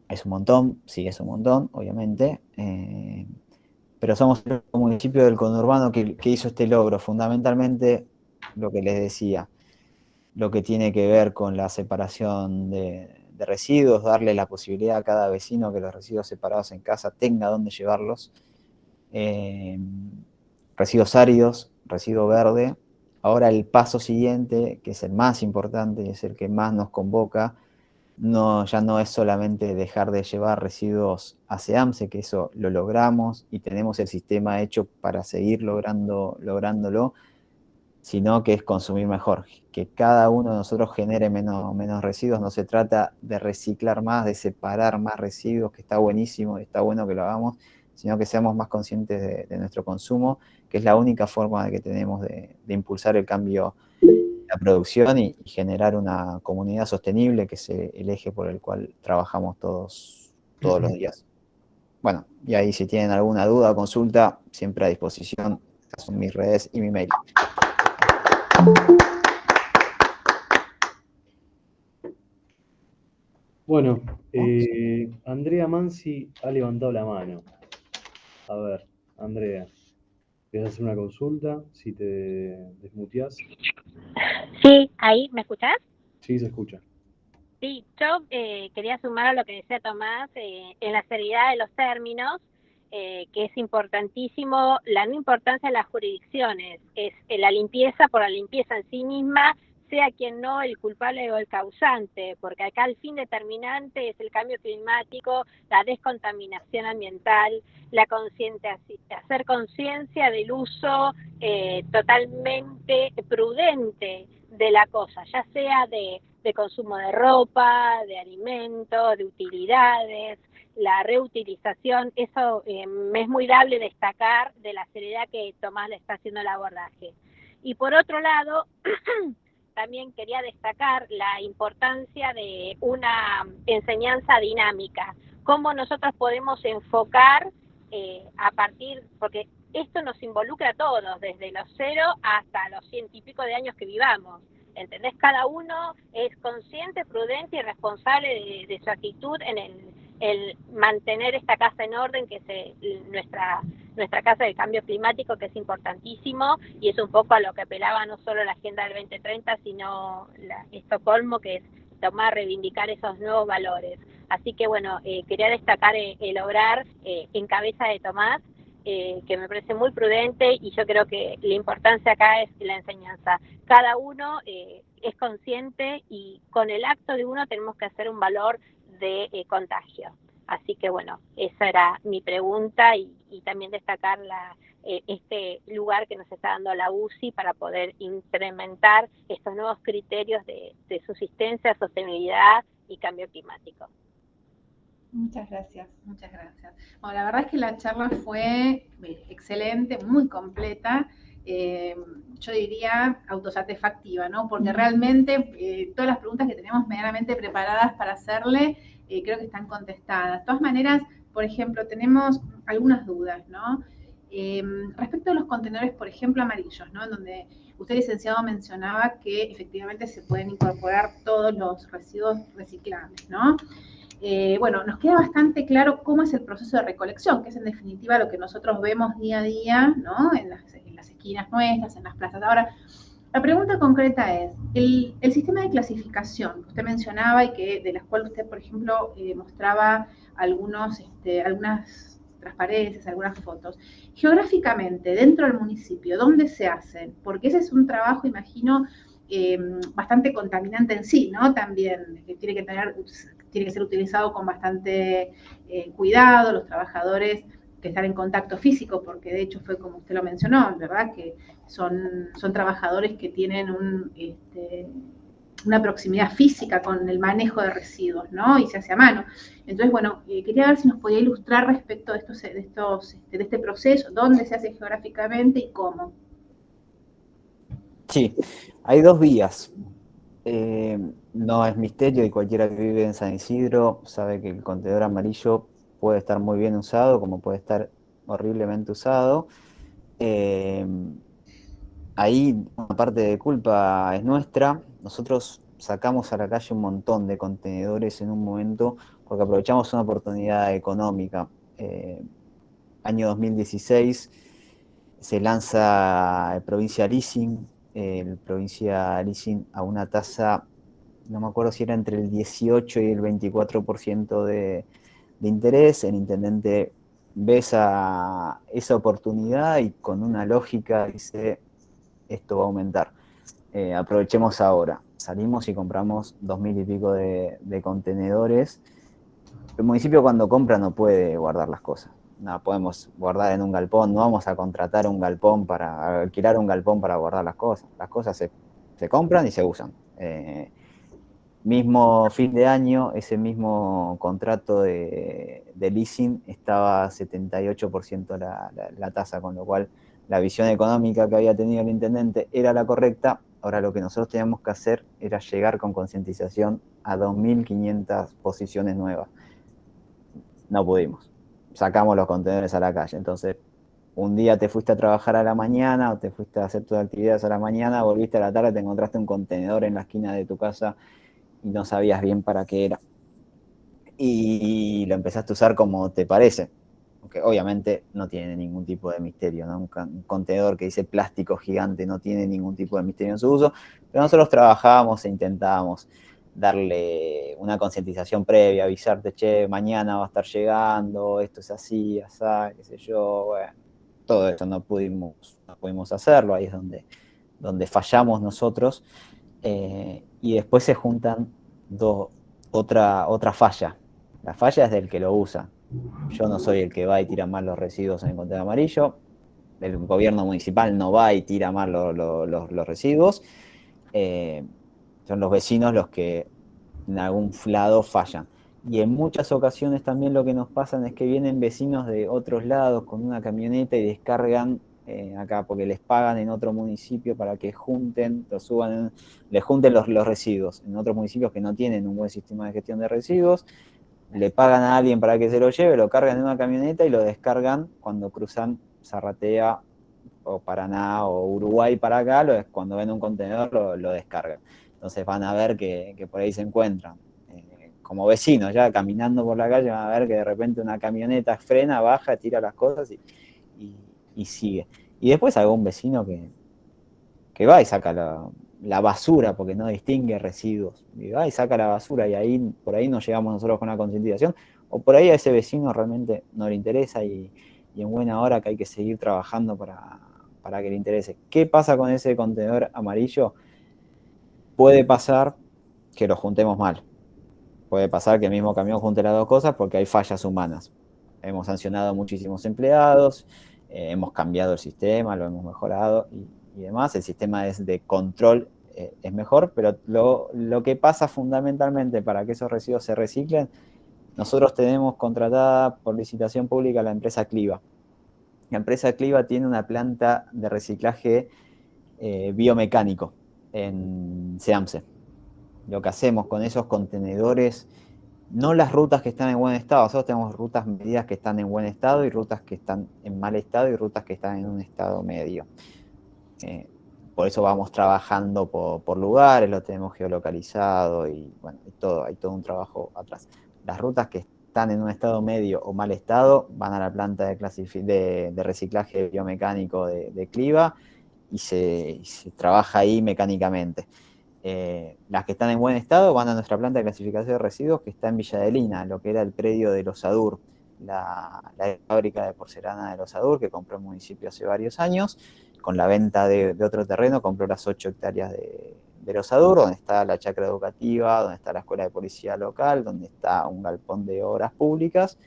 F: Es un montón, sí, es un montón, obviamente. Pero somos el municipio del conurbano que hizo este logro. Fundamentalmente, lo que les decía, lo que tiene que ver con la separación de residuos, darle la posibilidad a cada vecino que los residuos separados en casa tenga dónde llevarlos. Residuos áridos, residuo verde. Ahora el paso siguiente, que es el más importante y es el que más nos convoca, ya no es solamente dejar de llevar residuos a SEAMSE, que eso lo logramos y tenemos el sistema hecho para seguir lográndolo, sino que es consumir mejor, que cada uno de nosotros genere menos residuos. No se trata de reciclar más, de separar más residuos, que está buenísimo, está bueno que lo hagamos, sino que seamos más conscientes de nuestro consumo, que es la única forma que tenemos de impulsar el cambio de la producción y generar una comunidad sostenible, que es el eje por el cual trabajamos todos los días. Bueno, y ahí si tienen alguna duda o consulta, siempre a disposición. Estas son mis redes y mi mail.
C: Bueno, Andrea Mansi ha levantado la mano. A ver, Andrea, ¿quieres hacer una consulta? Si te desmuteás.
G: Sí, ahí, ¿me escuchás?
C: Sí, se escucha.
G: Sí, yo quería sumar a lo que decía Tomás en la seriedad de los términos, que es importantísimo la no importancia de las jurisdicciones, es la limpieza por la limpieza en sí misma, sea quien no el culpable o el causante, porque acá el fin determinante es el cambio climático, la descontaminación ambiental, hacer conciencia del uso totalmente prudente de la cosa, ya sea de consumo de ropa, de alimentos, de utilidades, la reutilización. Eso me es muy dable destacar de la seriedad que Tomás le está haciendo el abordaje. Y por otro lado, también quería destacar la importancia de una enseñanza dinámica, cómo nosotros podemos enfocar a partir, porque esto nos involucra a todos, desde los 0 hasta los 100 y pico de años que vivamos. ¿Entendés? Cada uno es consciente, prudente y responsable de su actitud en el mantener esta casa en orden, que es nuestra casa del cambio climático, que es importantísimo, y es un poco a lo que apelaba no solo la Agenda del 2030, sino Estocolmo, que es reivindicar esos nuevos valores. Así que bueno, quería destacar el obrar en cabeza de Tomás, que me parece muy prudente, y yo creo que la importancia acá es la enseñanza. Cada uno es consciente y con el acto de uno tenemos que hacer un valor de contagio. Así que bueno, esa era mi pregunta y también destacar este lugar que nos está dando la UCI para poder implementar estos nuevos criterios de subsistencia, sostenibilidad y cambio climático.
B: Muchas gracias.
A: Muchas gracias. Bueno, la verdad es que la charla fue excelente, muy completa. Yo diría autosatisfactiva, ¿no? Porque realmente todas las preguntas que tenemos medianamente preparadas para hacerle, creo que están contestadas. De todas maneras, por ejemplo, tenemos algunas dudas, ¿no? Respecto a los contenedores, por ejemplo, amarillos, ¿no? En donde usted, licenciado, mencionaba que efectivamente se pueden incorporar todos los residuos reciclables, ¿no? Bueno, nos queda bastante claro cómo es el proceso de recolección, que es en definitiva lo que nosotros vemos día a día, ¿no? En las esquinas nuestras, en las plazas. Ahora, la pregunta concreta es, el sistema de clasificación que usted mencionaba y de las cuales usted, por ejemplo, mostraba algunas transparencias, algunas fotos, geográficamente, dentro del municipio, ¿dónde se hacen? Porque ese es un trabajo, imagino, bastante contaminante en sí, ¿no? También, que tiene que ser utilizado con bastante cuidado, los trabajadores que están en contacto físico, porque de hecho fue como usted lo mencionó, ¿verdad? Que son trabajadores que tienen una proximidad física con el manejo de residuos, ¿no? Y se hace a mano. Entonces, bueno, quería ver si nos podía ilustrar respecto de este proceso, dónde se hace geográficamente y cómo.
F: Sí, hay dos vías. No es misterio y cualquiera que vive en San Isidro sabe que el contenedor amarillo puede estar muy bien usado como puede estar horriblemente usado. Ahí una parte de culpa es nuestra. Nosotros sacamos a la calle un montón de contenedores en un momento porque aprovechamos una oportunidad económica. Año 2016 se lanza el Provincia Leasing, el Provincia Leasing a una tasa, no me acuerdo si era entre el 18 y el 24% de interés. El intendente ve esa oportunidad y con una lógica dice, esto va a aumentar. Aprovechemos ahora. Salimos y compramos 2.000 y pico de contenedores. El municipio cuando compra no puede guardar las cosas. No podemos guardar en un galpón, no vamos a contratar un galpón a alquilar un galpón para guardar las cosas. Las cosas se compran y se usan. Mismo fin de año, ese mismo contrato de leasing estaba 78% la tasa, con lo cual la visión económica que había tenido el intendente era la correcta. Ahora lo que nosotros teníamos que hacer era llegar con concientización a 2.500 posiciones nuevas. No pudimos. Sacamos los contenedores a la calle. Entonces, un día te fuiste a trabajar a la mañana o te fuiste a hacer tus actividades a la mañana, volviste a la tarde, te encontraste un contenedor en la esquina de tu casa y no sabías bien para qué era. Y lo empezaste a usar como te parece. Porque obviamente no tiene ningún tipo de misterio, ¿no? Un contenedor que dice plástico gigante no tiene ningún tipo de misterio en su uso, pero nosotros trabajábamos e intentábamos darle una concientización previa, avisarte, che, mañana va a estar llegando, esto es así, así, qué sé yo, bueno, todo eso no pudimos hacerlo, ahí es donde fallamos nosotros, y después se juntan otra falla. La falla es del que lo usa. Yo no soy el que va y tira más los residuos en el contenedor amarillo. El gobierno municipal no va y tira más los residuos. Son los vecinos los que en algún lado fallan. Y en muchas ocasiones también lo que nos pasa es que vienen vecinos de otros lados con una camioneta y descargan acá, porque les pagan en otro municipio para que les junten los residuos. En otros municipios que no tienen un buen sistema de gestión de residuos, le pagan a alguien para que se lo lleve, lo cargan en una camioneta y lo descargan cuando cruzan Zarratea o Paraná o Uruguay para acá, cuando ven un contenedor lo descargan. Entonces van a ver que por ahí se encuentran. Como vecinos, ya caminando por la calle, van a ver que de repente una camioneta frena, baja, tira las cosas y sigue. Y después algún vecino que va y saca la basura, porque no distingue residuos, y va y saca la basura, y por ahí nos llegamos nosotros con la concientización, o por ahí a ese vecino realmente no le interesa, y en buena hora que hay que seguir trabajando para que le interese. ¿Qué pasa con ese contenedor amarillo? Puede pasar que lo juntemos mal. Puede pasar que el mismo camión junte las dos cosas porque hay fallas humanas. Hemos sancionado a muchísimos empleados, hemos cambiado el sistema, lo hemos mejorado y demás. El sistema de control es mejor, pero lo que pasa fundamentalmente para que esos residuos se reciclen, nosotros tenemos contratada por licitación pública la empresa Cliva. La empresa Cliva tiene una planta de reciclaje biomecánico en Seamse. Lo que hacemos con esos contenedores, no las rutas que están en buen estado, nosotros tenemos rutas medidas que están en buen estado y rutas que están en mal estado y rutas que están en un estado medio. Por eso vamos trabajando por lugares, lo tenemos geolocalizado y bueno, hay todo un trabajo atrás. Las rutas que están en un estado medio o mal estado van a la planta de reciclaje biomecánico de Cliva y se trabaja ahí mecánicamente. Las que están en buen estado van a nuestra planta de clasificación de residuos que está en Villa Adelina, lo que era el predio de los Adur, la fábrica de porcelana de los Adur que compró el municipio hace varios años. Con la venta de otro terreno compró las 8 hectáreas de los Adur, donde está la chacra educativa, donde está la escuela de policía local, donde está un galpón de obras públicas,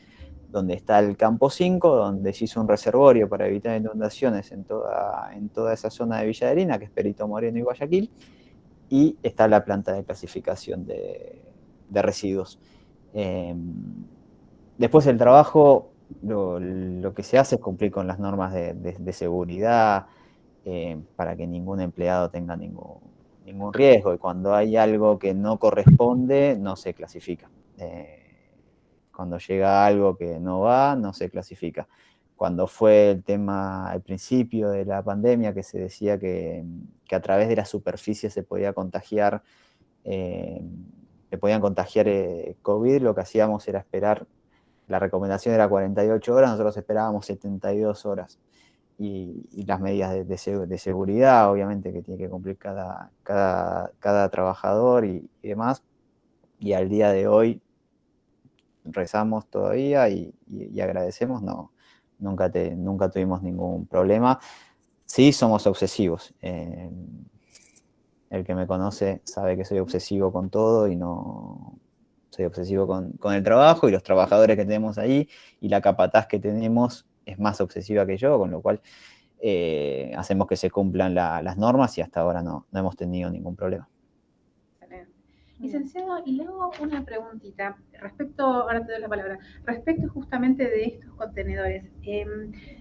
F: donde está el campo 5, donde se hizo un reservorio para evitar inundaciones en toda esa zona de Villa Adelina, que es Perito Moreno y Guayaquil, y está la planta de clasificación de residuos. Después el trabajo, lo que se hace es cumplir con las normas de seguridad para que ningún empleado tenga ningún riesgo, y cuando hay algo que no corresponde, no se clasifica. Cuando llega algo que no va, no se clasifica. Cuando fue el tema al principio de la pandemia, que se decía que a través de la superficie se podía contagiar, COVID, lo que hacíamos era esperar, la recomendación era 48 horas, nosotros esperábamos 72 horas. y las medidas de seguridad, obviamente, que tiene que cumplir cada trabajador y demás. Y al día de hoy rezamos todavía y agradecemos, no, nunca tuvimos ningún problema. Sí, somos obsesivos. El que me conoce sabe que soy obsesivo con todo y no soy obsesivo con el trabajo y los trabajadores que tenemos ahí, y la capataz que tenemos es más obsesiva que yo, con lo cual hacemos que se cumplan las normas y hasta ahora no hemos tenido ningún problema.
A: Excelente. Licenciado, y le hago una preguntita respecto, ahora te doy la palabra, respecto justamente de estos contenedores.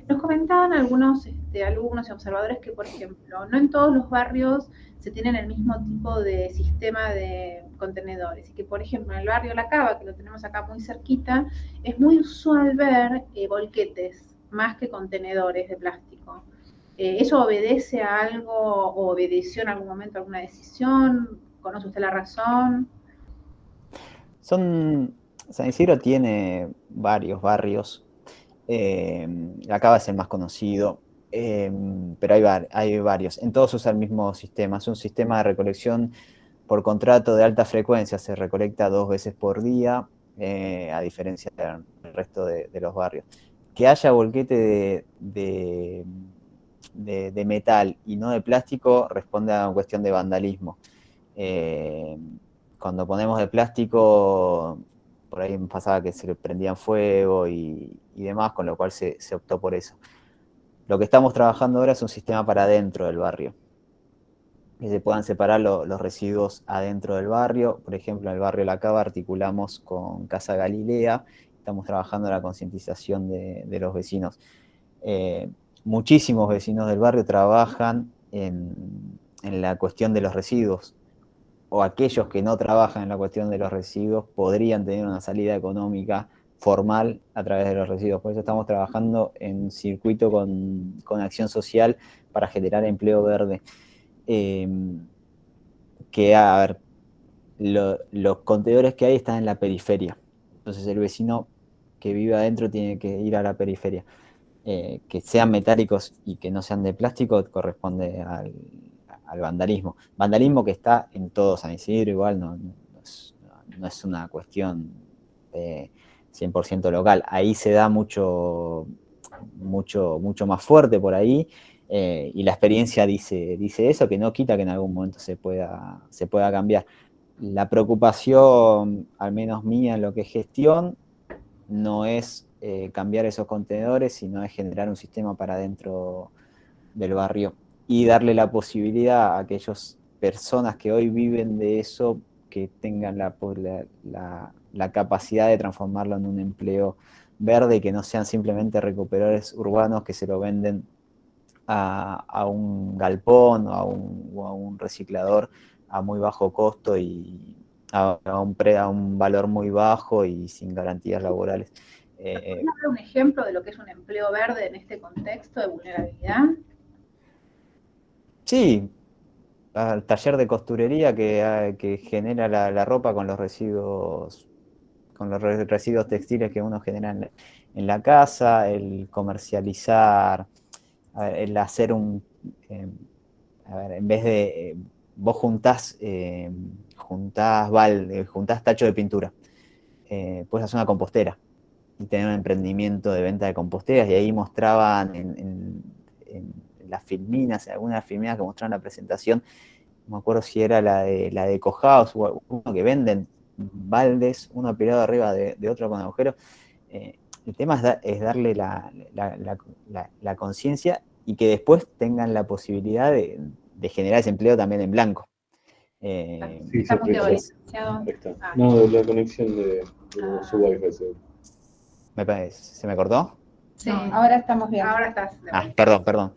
A: Nos comentaban algunos alumnos y observadores que, por ejemplo, no en todos los barrios se tienen el mismo tipo de sistema de contenedores y que, por ejemplo, en el barrio La Cava, que lo tenemos acá muy cerquita, es muy usual ver volquetes más que contenedores de plástico. ¿Eso obedece a algo o obedeció en algún momento a alguna decisión? ¿Conoce usted la razón?
F: San Isidro tiene varios barrios. La Cava es el más conocido, pero hay varios. En todos usa el mismo sistema. Es un sistema de recolección por contrato de alta frecuencia. Se recolecta 2 veces por día, a diferencia del resto de los barrios. Que haya volquete de metal y no de plástico responde a una cuestión de vandalismo. Cuando ponemos de plástico, por ahí me pasaba que se le prendían fuego y demás, con lo cual se optó por eso. Lo que estamos trabajando ahora es un sistema para adentro del barrio, que se puedan separar los residuos adentro del barrio. Por ejemplo, en el barrio La Cava articulamos con Casa Galilea, estamos trabajando en la concientización de los vecinos. Muchísimos vecinos del barrio trabajan en la cuestión de los residuos, o aquellos que no trabajan en la cuestión de los residuos podrían tener una salida económica formal a través de los residuos. Por eso estamos trabajando en circuito con acción social para generar empleo verde. A ver, los contenedores que hay están en la periferia. Entonces el vecino que vive adentro tiene que ir a la periferia. Que sean metálicos y que no sean de plástico corresponde al vandalismo. Vandalismo que está en todo San Isidro, igual no es una cuestión 100% local. Ahí se da mucho más fuerte por ahí, y la experiencia dice eso, que no quita que en algún momento se pueda cambiar. La preocupación, al menos mía en lo que es gestión, no es cambiar esos contenedores, sino es generar un sistema para dentro del barrio y darle la posibilidad a aquellas personas que hoy viven de eso, que tengan la capacidad de transformarlo en un empleo verde y que no sean simplemente recuperadores urbanos que se lo venden a un galpón o a un reciclador a muy bajo costo y a un valor muy bajo y sin garantías laborales.
A: ¿Pueden dar un ejemplo de lo que es un empleo verde en este contexto de vulnerabilidad?
F: Sí, al taller de costurería que genera la ropa con los residuos textiles que uno genera en la casa, el comercializar, el hacer en vez de vos juntás tacho de pintura, puedes hacer una compostera y tener un emprendimiento de venta de composteras, y ahí mostraban en las filminas, en algunas filminas que mostraron la presentación, no me acuerdo si era la de Cojaos o uno que venden baldes, uno apilado arriba de otro con agujeros. El tema es darle la conciencia y que después tengan la posibilidad de generar ese empleo también en blanco.
C: Sí,
A: Está
C: se
A: muy
C: presta. No, la conexión de su Wi-Fi.
F: Me parece. ¿Se me cortó?
B: Sí, ahora estamos bien.
A: Ahora estás.
F: Perdón.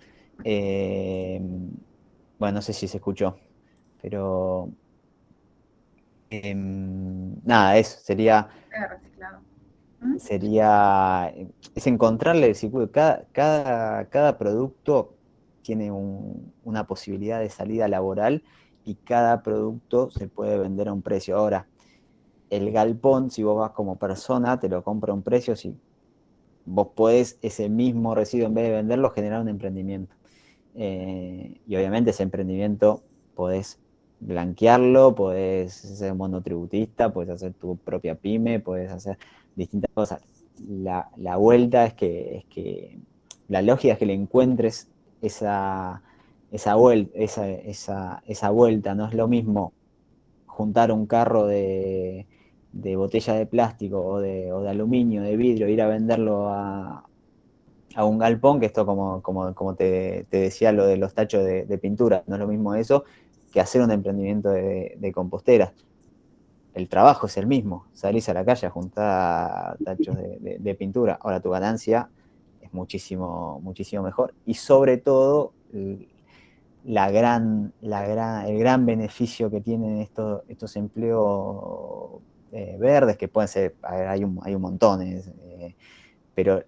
F: Bueno, no sé si se escuchó, pero nada, eso sería
A: Reciclado.
F: es encontrarle el circuito. Cada producto tiene una posibilidad de salida laboral y cada producto se puede vender a un precio. Ahora, el galpón, si vos vas como persona, te lo compra a un precio, si vos podés ese mismo residuo, en vez de venderlo, generar un emprendimiento. Y obviamente ese emprendimiento podés blanquearlo, podés ser monotributista, podés hacer tu propia pyme, podés hacer distintas cosas. La vuelta es que la lógica es que le encuentres esa vuelta. No es lo mismo juntar un carro de botella de plástico o de aluminio, de vidrio, ir a venderlo a un galpón, que esto como te decía lo de los tachos de pintura, no es lo mismo eso que hacer un emprendimiento de compostera. El trabajo es el mismo, salís a la calle a juntar tachos de pintura. Ahora tu ganancia es muchísimo, muchísimo mejor, y sobre todo el gran beneficio que tienen estos empleos verdes, que pueden ser, hay un montón, pero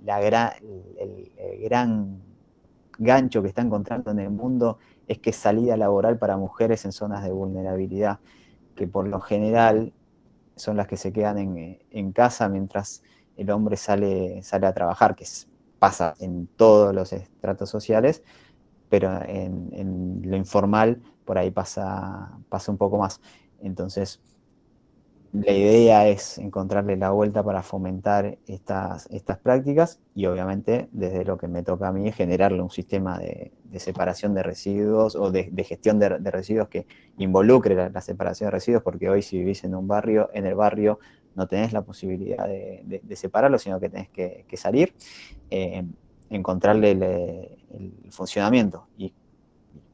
F: el gran gancho que está encontrando en el mundo es que es salida laboral para mujeres en zonas de vulnerabilidad, que por lo general son las que se quedan en casa mientras el hombre sale a trabajar, que pasa en todos los estratos sociales, pero en lo informal por ahí pasa un poco más. Entonces, la idea es encontrarle la vuelta para fomentar estas prácticas, y obviamente desde lo que me toca a mí generarle un sistema de separación de residuos, o de gestión de residuos que involucre la separación de residuos, porque hoy, si vivís en el barrio no tenés la posibilidad de separarlo, sino que tenés que salir, encontrarle el funcionamiento. Y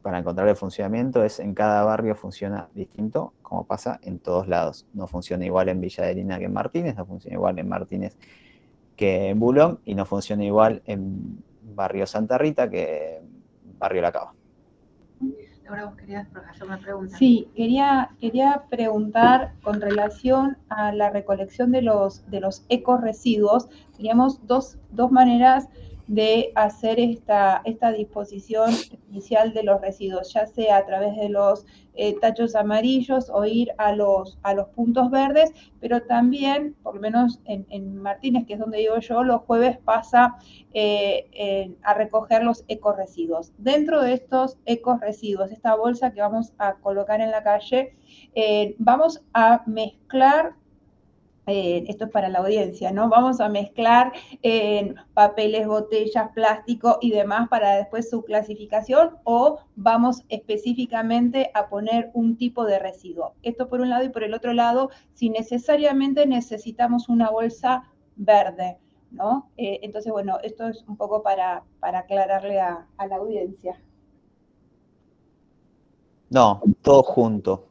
F: para encontrar el funcionamiento en cada barrio funciona distinto, como pasa en todos lados. No funciona igual en Villa Adelina que en Martínez, no funciona igual en Martínez que en Bulón, y no funciona igual en Barrio Santa Rita que en Barrio La Cava.
D: Ahora vos querías hacer una pregunta.
B: Sí, quería preguntar con relación a la recolección de los ecoresiduos. Teníamos dos maneras de hacer esta disposición inicial de los residuos, ya sea a través de los tachos amarillos o ir a los puntos verdes, pero también, por lo menos en Martínez, que es donde vivo yo, los jueves pasa a recoger los ecoresiduos. Dentro de estos ecoresiduos, esta bolsa que vamos a colocar en la calle, vamos a mezclar, esto es para la audiencia, ¿no? Vamos a mezclar papeles, botellas, plástico y demás para después su clasificación, o vamos específicamente a poner un tipo de residuo. Esto por un lado, y por el otro lado, si necesariamente necesitamos una bolsa verde, ¿no? Entonces, bueno, esto es un poco para aclararle a la audiencia.
F: No, todo junto,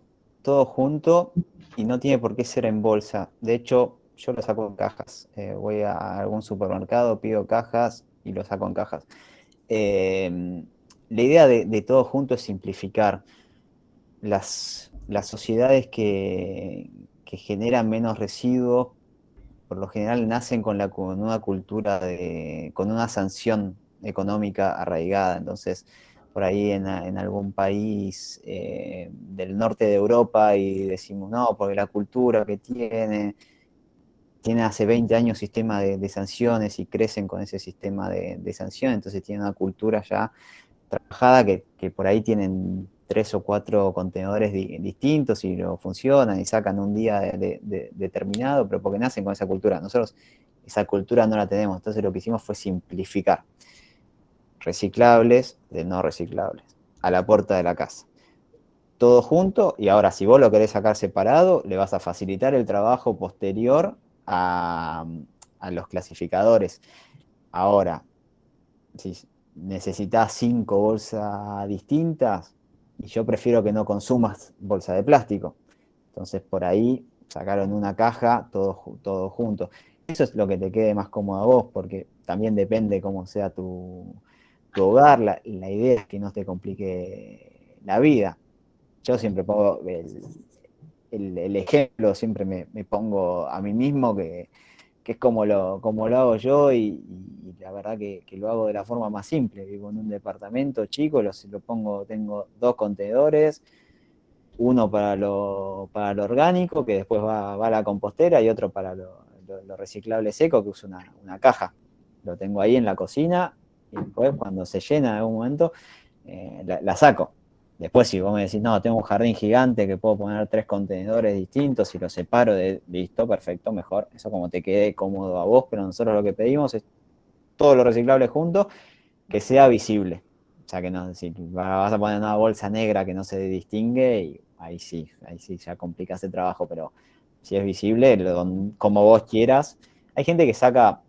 F: y no tiene por qué ser en bolsa. De hecho, yo lo saco en cajas. Voy a algún supermercado, pido cajas y lo saco en cajas. La idea de todo junto es simplificar. Las sociedades que generan menos residuos, por lo general nacen con una cultura con una sanción económica arraigada. Entonces, por ahí en algún país del norte de Europa, y decimos, no, porque la cultura que tiene hace 20 años sistema de sanciones, y crecen con ese sistema de sanciones, entonces tienen una cultura ya trabajada, que por ahí tienen 3 o 4 contenedores distintos y lo funcionan y sacan un día determinado, pero porque nacen con esa cultura. Nosotros esa cultura no la tenemos, entonces lo que hicimos fue simplificar. Reciclables de no reciclables, a la puerta de la casa. Todo junto, y ahora si vos lo querés sacar separado, le vas a facilitar el trabajo posterior a los clasificadores. Ahora, si necesitas 5 bolsas distintas, y yo prefiero que no consumas bolsa de plástico. Entonces por ahí sacaron una caja, todo junto. Eso es lo que te quede más cómodo a vos, porque también depende cómo sea tu hogar. La idea es que no te complique la vida. Yo siempre pongo el ejemplo, siempre me pongo a mí mismo, que es como lo hago yo, y la verdad que lo hago de la forma más simple. Vivo en un departamento chico, tengo 2 contenedores, uno para lo orgánico, que después va a la compostera, y otro para lo lo reciclable seco, que uso una caja. Lo tengo ahí en la cocina y después cuando se llena en algún momento la saco. Después si vos me decís, no, tengo un jardín gigante que puedo poner 3 contenedores distintos y los separo listo, perfecto, mejor. Eso como te quede cómodo a vos, pero nosotros lo que pedimos es todo lo reciclable junto, que sea visible. O sea, que no, si vas a poner una bolsa negra que no se distingue, y ahí sí ya complicás el trabajo, pero si es visible, como vos quieras. Hay gente que saca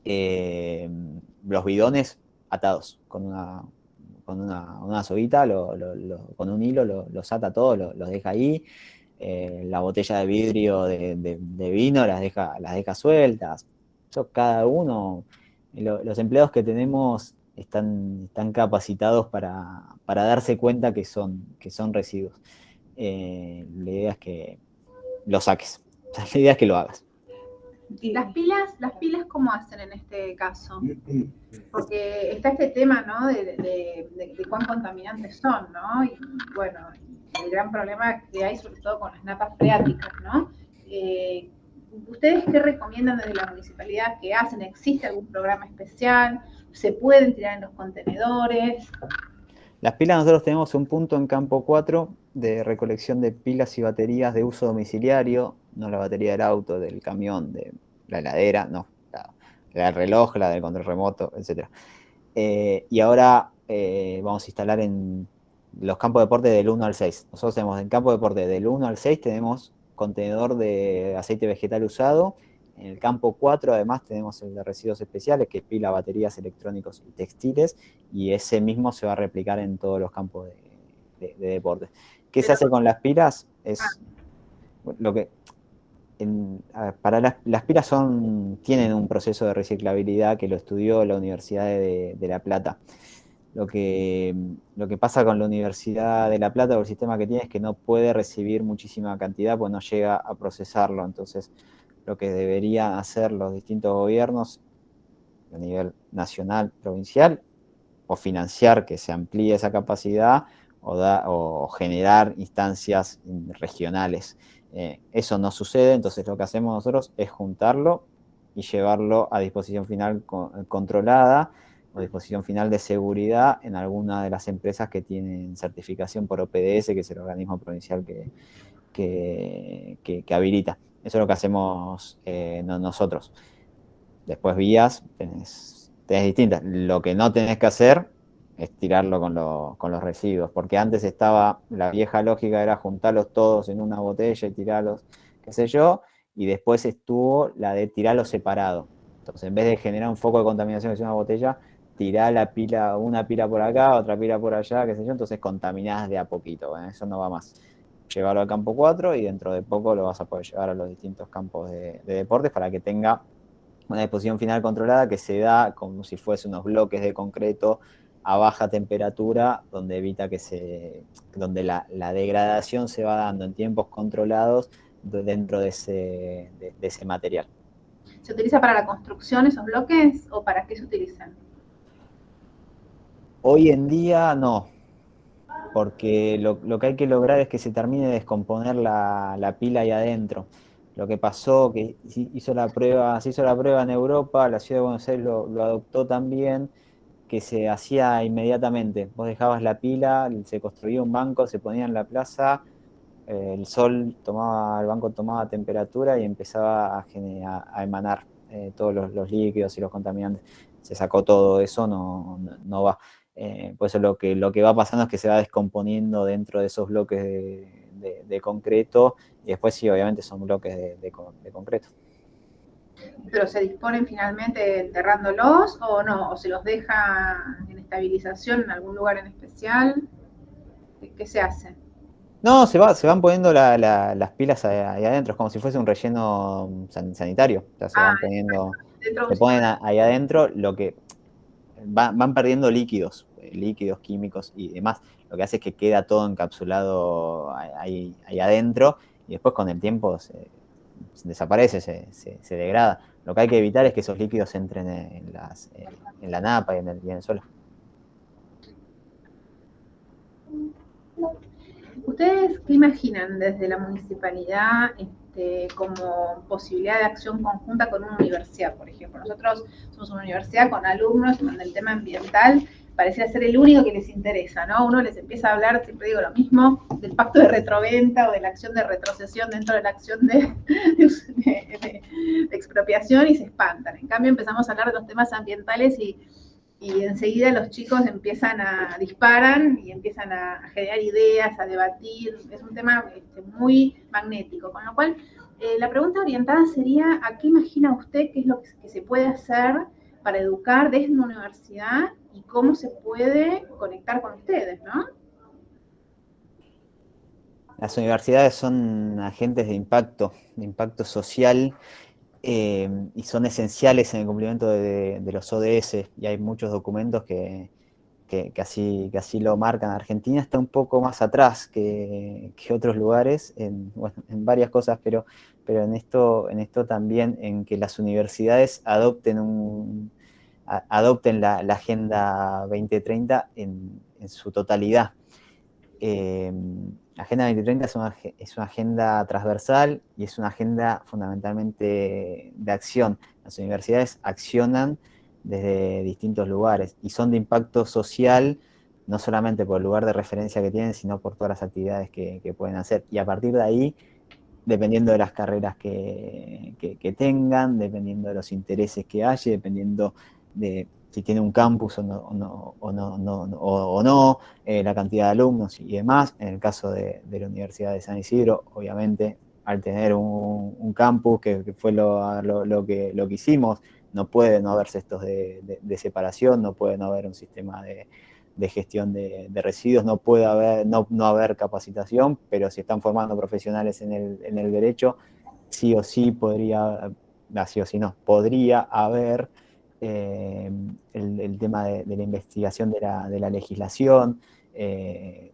F: los bidones atados con una soguita, con un hilo los ata todos, los deja ahí. La botella de vidrio de vino las deja sueltas. Eso cada uno, los empleados que tenemos están capacitados para darse cuenta que son residuos. La idea es que lo saques. O sea, la idea es que lo hagas.
D: Las pilas, ¿cómo hacen en este caso? Porque está este tema, ¿no? De cuán contaminantes son, ¿no? Y bueno, el gran problema que hay, sobre todo con las napas freáticas, ¿no? ¿Ustedes qué recomiendan desde la municipalidad? ¿Qué hacen? ¿Existe algún programa especial? ¿Se pueden tirar en los contenedores?
F: Las pilas, nosotros tenemos un punto en Campo 4 de recolección de pilas y baterías de uso domiciliario, no la batería del auto, del camión, de la heladera, no, la del reloj, la del control remoto, etc. Y ahora vamos a instalar en los campos de deporte del 1 al 6. Nosotros tenemos en campo de deporte del 1 al 6 tenemos contenedor de aceite vegetal usado. En el campo 4 además tenemos el de residuos especiales, que es pila, baterías, electrónicos y textiles, y ese mismo se va a replicar en todos los campos de deporte. ¿Qué se hace con las pilas? Es lo que... para las pilas tienen un proceso de reciclabilidad que lo estudió la Universidad de La Plata. Lo que pasa con la Universidad de La Plata o el sistema que tiene es que no puede recibir muchísima cantidad, pues no llega a procesarlo. Entonces, lo que deberían hacer los distintos gobiernos a nivel nacional, provincial, o financiar que se amplíe esa capacidad, o generar instancias regionales. Eso no sucede, entonces lo que hacemos nosotros es juntarlo y llevarlo a disposición final controlada o disposición final de seguridad en alguna de las empresas que tienen certificación por OPDS, que es el organismo provincial que habilita. Eso es lo que hacemos nosotros. Después vías tenés distintas. Lo que no tenés que hacer es tirarlo con los residuos, porque antes estaba la vieja lógica, era juntarlos todos en una botella y tirarlos, qué sé yo, y después estuvo la de tirarlos separado. Entonces, en vez de generar un foco de contaminación que es una botella, tirá una pila por acá, otra pila por allá, qué sé yo, entonces contaminás de a poquito. Bueno, eso no va más. Llevarlo al campo 4 y dentro de poco lo vas a poder llevar a los distintos campos de deportes para que tenga una disposición final controlada que se da como si fuese unos bloques de concreto a baja temperatura, donde evita donde la degradación se va dando en tiempos controlados dentro de ese material.
D: ¿Se utiliza para la construcción esos bloques o para qué se utilizan?
F: Hoy en día no, porque lo que hay que lograr es que se termine de descomponer la pila ahí adentro. Lo que pasó, que se hizo la prueba en Europa, la ciudad de Buenos Aires lo adoptó también, que se hacía inmediatamente. Vos dejabas la pila, se construía un banco, se ponía en la plaza, el banco tomaba temperatura y empezaba a emanar todos los líquidos y los contaminantes. Se sacó todo eso, no va. Por eso lo que va pasando es que se va descomponiendo dentro de esos bloques de concreto, y después sí, obviamente son bloques de concreto.
D: ¿Pero se disponen finalmente enterrándolos o no? ¿O se los deja en estabilización en algún lugar en especial? ¿Qué se hace?
F: No, se van poniendo las pilas ahí adentro, es como si fuese un relleno sanitario. O sea, se van poniendo, se ponen ahí adentro, lo que van perdiendo líquidos químicos y demás. Lo que hace es que queda todo encapsulado ahí adentro, y después con el tiempo se desaparece, se degrada. Lo que hay que evitar es que esos líquidos entren en la napa y en el suelo.
D: ¿Ustedes qué imaginan desde la municipalidad como posibilidad de acción conjunta con una universidad, por ejemplo. Nosotros somos una universidad con alumnos donde el tema ambiental pareciera ser el único que les interesa, ¿no? Uno les empieza a hablar, siempre digo lo mismo, del pacto de retroventa o de la acción de retrocesión dentro de la acción de expropiación y se espantan. En cambio empezamos a hablar de los temas ambientales y enseguida los chicos disparan y empiezan a generar ideas, a debatir. Es un tema muy magnético, con lo cual la pregunta orientada sería, ¿a qué imagina usted qué es lo que se puede hacer para educar desde una universidad y cómo se puede conectar con ustedes, ¿no?
F: Las universidades son agentes de impacto social, y son esenciales en el cumplimiento de los ODS, y hay muchos documentos que así lo marcan. Argentina está un poco más atrás que otros lugares en varias cosas, pero en esto también, en que las universidades adopten la Agenda 2030 en su totalidad. La Agenda 2030 es una agenda transversal y es una agenda fundamentalmente de acción. Las universidades accionan desde distintos lugares y son de impacto social, no solamente por el lugar de referencia que tienen, sino por todas las actividades que pueden hacer. Y a partir de ahí, dependiendo de las carreras que tengan, dependiendo de los intereses que haya, dependiendo de si tiene un campus o no, la cantidad de alumnos y demás. En el caso de la Universidad de San Isidro, obviamente, al tener un campus, que fue lo que hicimos, no puede no haber cestos de separación, no puede no haber un sistema de gestión de residuos, no puede haber capacitación, pero si están formando profesionales en el derecho, sí o sí podría haber el tema de la investigación de la legislación.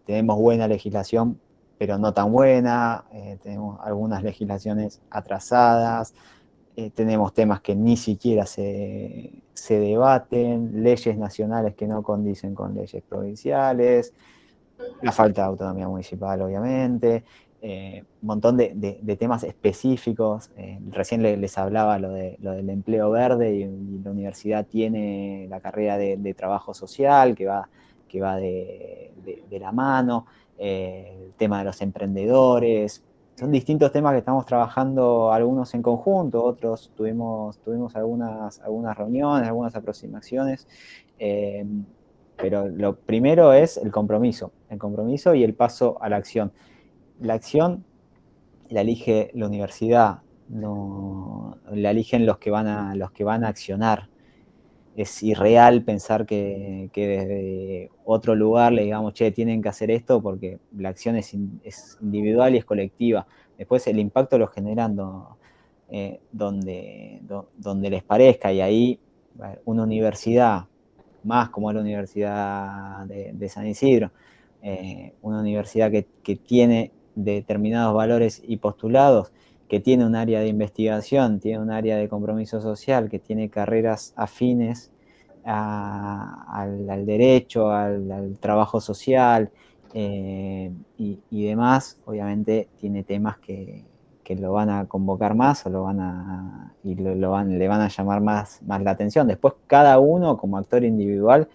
F: Tenemos buena legislación, pero no tan buena, tenemos algunas legislaciones atrasadas, tenemos temas que ni siquiera se debaten, leyes nacionales que no condicen con leyes provinciales, la falta de autonomía municipal, obviamente, un montón de temas específicos. Recién les hablaba lo del empleo verde, y la universidad tiene la carrera de trabajo social que va de la mano, el tema de los emprendedores. Son distintos temas que estamos trabajando, algunos en conjunto, otros tuvimos algunas reuniones, algunas aproximaciones, pero lo primero es el compromiso y el paso a la acción. La acción la elige la universidad, no la eligen los que van a accionar. Es irreal pensar que desde otro lugar le digamos, che, tienen que hacer esto, porque la acción es individual y es colectiva. Después el impacto lo generan donde les parezca, y ahí una universidad, más como la Universidad de San Isidro, una universidad que tiene determinados valores y postulados, que tiene un área de investigación, tiene un área de compromiso social, que tiene carreras afines al derecho, al trabajo social, y demás, obviamente tiene temas que lo van a convocar más, o le van a llamar más la atención. Después cada uno como actor individual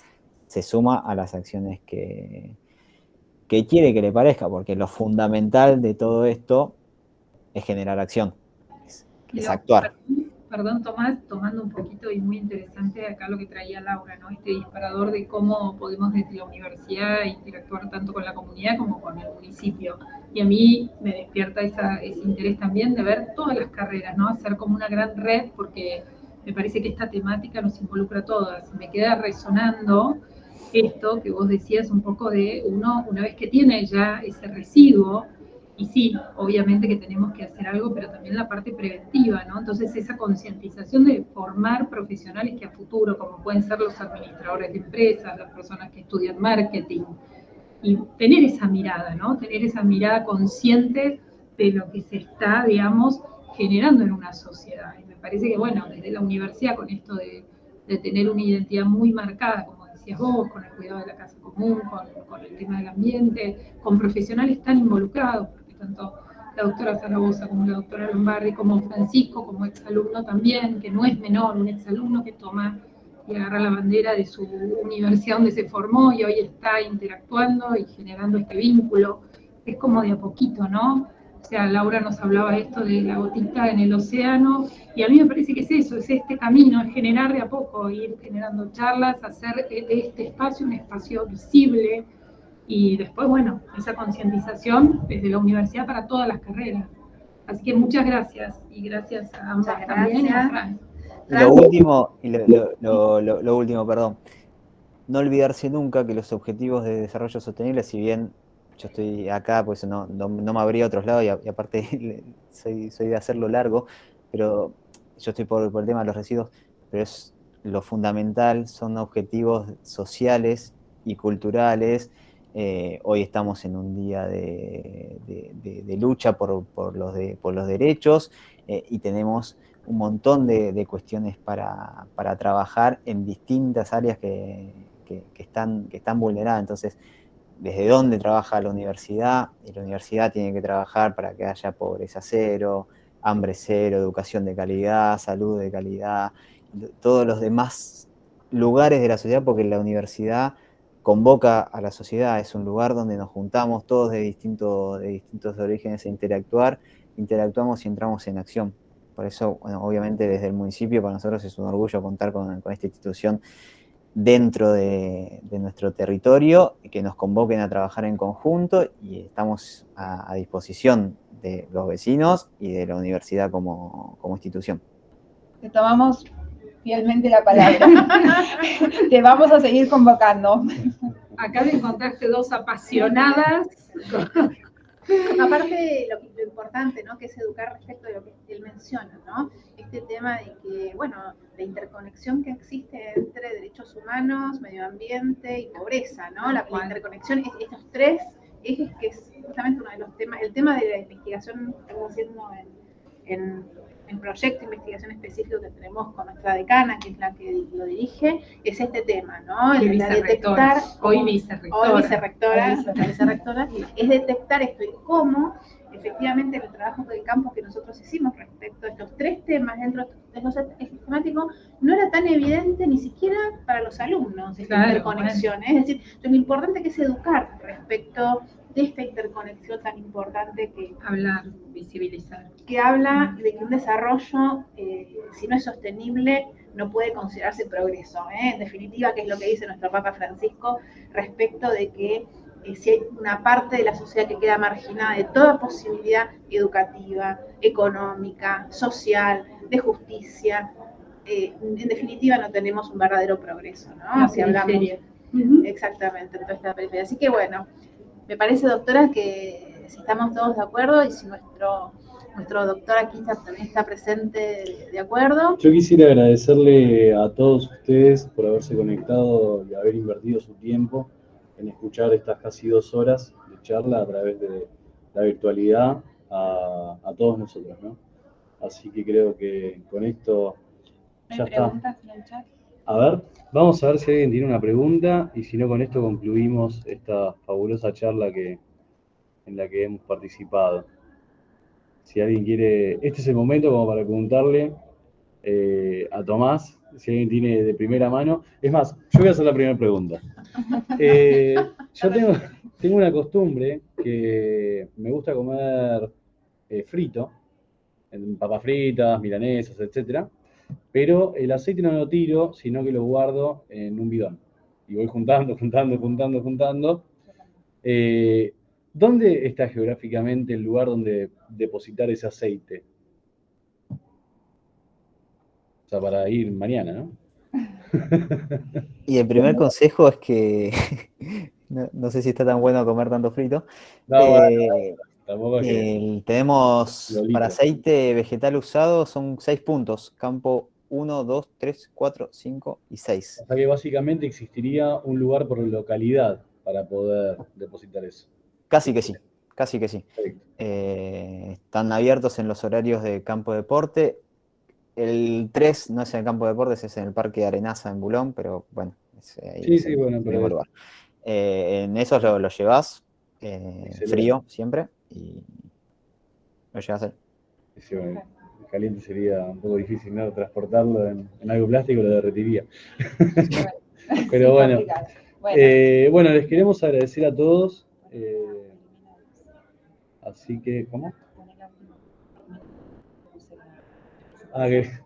F: se suma a las acciones que quiere que le parezca, porque lo fundamental de todo esto es generar acción, es actuar.
A: Perdón, Tomás, tomando un poquito, y muy interesante acá lo que traía Laura, ¿no? Este disparador de cómo podemos desde la universidad interactuar tanto con la comunidad como con el municipio. Y a mí me despierta ese interés también de ver todas las carreras, ¿no? Hacer como una gran red, porque me parece que esta temática nos involucra a todas. Me queda resonando esto que vos decías un poco de una vez que tiene ya ese residuo, y sí, obviamente que tenemos que hacer algo, pero también la parte preventiva, ¿no? Entonces esa concientización de formar profesionales que a futuro, como pueden ser los administradores de empresas, las personas que estudian marketing, y tener esa mirada, ¿no? Tener esa mirada consciente de lo que se está, digamos, generando en una sociedad. Y me parece que, bueno, desde la universidad, con esto de tener una identidad muy marcada, como decías vos, con el cuidado de la casa común, con el tema del ambiente, con profesionales tan involucrados, porque tanto la doctora Zaragoza, como la doctora Lombardi, como Francisco, como exalumno también, que no es menor, un exalumno que toma y agarra la bandera de su universidad donde se formó y hoy está interactuando y generando este vínculo. Es como de a poquito, ¿no? O sea, Laura nos hablaba esto de la gotita en el océano, y a mí me parece que es eso, es este camino, es generar de a poco, ir generando charlas, hacer de este espacio un espacio visible, y después, bueno, esa concientización desde la universidad para todas las carreras. Así que muchas gracias, y gracias a ambas también, y a Fran.
F: Lo último, lo último, perdón. No olvidarse nunca que los objetivos de desarrollo sostenible, si bien yo estoy acá, pues no me abría a otros lados y aparte soy de hacerlo largo, pero yo estoy por el tema de los residuos, pero es lo fundamental, son objetivos sociales y culturales. Hoy estamos en un día de lucha por los derechos, y tenemos un montón de cuestiones para trabajar en distintas áreas que están vulneradas. Entonces, ¿desde dónde trabaja la universidad? Y la universidad tiene que trabajar para que haya pobreza cero, hambre cero, educación de calidad, salud de calidad, todos los demás lugares de la sociedad, porque la universidad convoca a la sociedad, es un lugar donde nos juntamos todos de distintos orígenes a interactuamos y entramos en acción. Por eso, bueno, obviamente desde el municipio para nosotros es un orgullo contar con esta institución dentro de nuestro territorio, que nos convoquen a trabajar en conjunto, y estamos a disposición de los vecinos y de la universidad como institución.
B: Te tomamos fielmente la palabra. Te vamos a seguir convocando.
A: Acá me encontraste dos apasionadas.
D: Aparte, lo importante, ¿no?, que es educar respecto de lo que él menciona, ¿no? Este tema de que, bueno, la interconexión que existe entre derechos humanos, medio ambiente y pobreza, ¿no? La interconexión, estos tres ejes, que es justamente uno de los temas, el tema de la investigación que estamos haciendo en proyecto de investigación específico que tenemos con nuestra decana, que es la que lo dirige, es este tema, ¿no? El de detectar,
A: hoy vicerrectora,
D: es detectar esto y cómo efectivamente el trabajo del campo que nosotros hicimos respecto a estos tres temas dentro de los ejes temáticos no era tan evidente ni siquiera para los alumnos, esta interconexión. Es decir, lo importante que es educar respecto de esta interconexión tan importante que
A: hablar, visibilizar,
D: que habla de que un desarrollo, si no es sostenible, no puede considerarse progreso. En definitiva, que es lo que dice nuestro Papa Francisco respecto de que si hay una parte de la sociedad que queda marginada de toda posibilidad educativa, económica, social, de justicia, en definitiva no tenemos un verdadero progreso, ¿no? Si hablamos exactamente en toda esta periferia. Así que bueno, me parece, doctora, que si estamos todos de acuerdo y si nuestro doctor aquí también está presente de acuerdo.
C: Yo quisiera agradecerle a todos ustedes por haberse conectado y haber invertido su tiempo en escuchar estas casi 2 horas de charla a través de la virtualidad a todos nosotros, ¿no? Así que creo que con esto ya está. ¿Hay preguntas en el chat? A ver, vamos a ver si alguien tiene una pregunta, y si no, con esto concluimos esta fabulosa charla en la que hemos participado. Si alguien quiere, este es el momento como para preguntarle a Tomás, si alguien tiene de primera mano. Es más, yo voy a hacer la primera pregunta. Yo tengo una costumbre que me gusta comer frito, en papas fritas, milanesas, etcétera. Pero el aceite no lo tiro, sino que lo guardo en un bidón. Y voy juntando. ¿Dónde está geográficamente el lugar donde depositar ese aceite? O sea, para ir mañana, ¿no?
F: Y el primer consejo es que no sé si está tan bueno comer tanto frito.
C: No, tampoco es que
F: tenemos para aceite vegetal usado, son 6 puntos. Campo 1, 2, 3, 4, 5 y 6.
C: O sea que básicamente existiría un lugar por localidad para poder depositar eso.
F: Casi que sí. Están abiertos en los horarios de campo de deporte. El 3 no es en el campo de deportes, es en el Parque de Arenaza en Bulón, pero bueno,
C: bueno,
F: mismo lugar. En esos lo llevas frío siempre, y ¿Lo llevas a hacer?
C: Sí, bueno, caliente sería un poco difícil, ¿no? Transportarlo en algo plástico lo derretiría. Pero bueno, bueno, les queremos agradecer a todos. Así que, ¿cómo?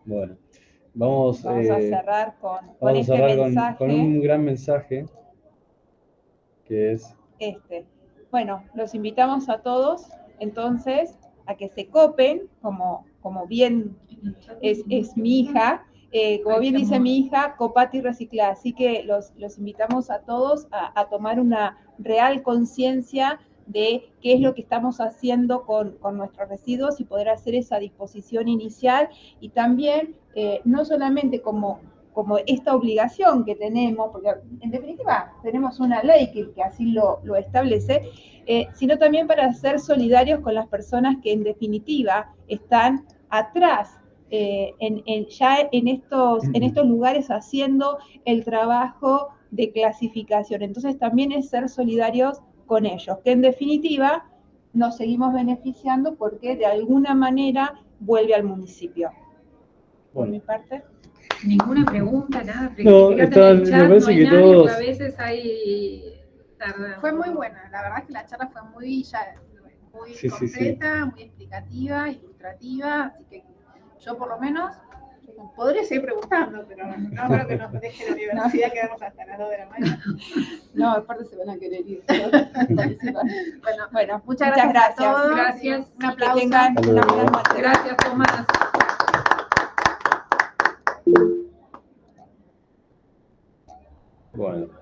C: Bueno, vamos
B: a cerrar con
C: vamos
B: este
C: a cerrar
B: mensaje.
C: con un gran mensaje, que es...
B: Bueno, los invitamos a todos, entonces, a que se copen, como bien es mi hija, como bien dice mi hija, copate y reciclá. Así que los invitamos a todos a tomar una real conciencia de qué es lo que estamos haciendo con nuestros residuos y poder hacer esa disposición inicial y también no solamente como esta obligación que tenemos, porque en definitiva tenemos una ley que así lo establece, sino también para ser solidarios con las personas que en definitiva están atrás, ya en estos lugares haciendo el trabajo de clasificación. Entonces también es ser solidarios con ellos, que en definitiva nos seguimos beneficiando porque de alguna manera vuelve al municipio. Por mi parte.
A: Ninguna pregunta, nada.
C: No, me parece que todos...
A: A veces hay...
D: Fue muy buena, la verdad es que la charla fue muy completa, muy explicativa, ilustrativa, así que yo por lo menos podría seguir preguntando, pero no creo que nos deje la universidad, quedamos hasta las 2 de la mañana.
B: No, aparte se van a querer ir. Bueno, muchas
D: gracias a todos.
A: Gracias.
D: Un aplauso.
B: Que tengan una buena noche.
A: Gracias, Tomás.
C: Bueno.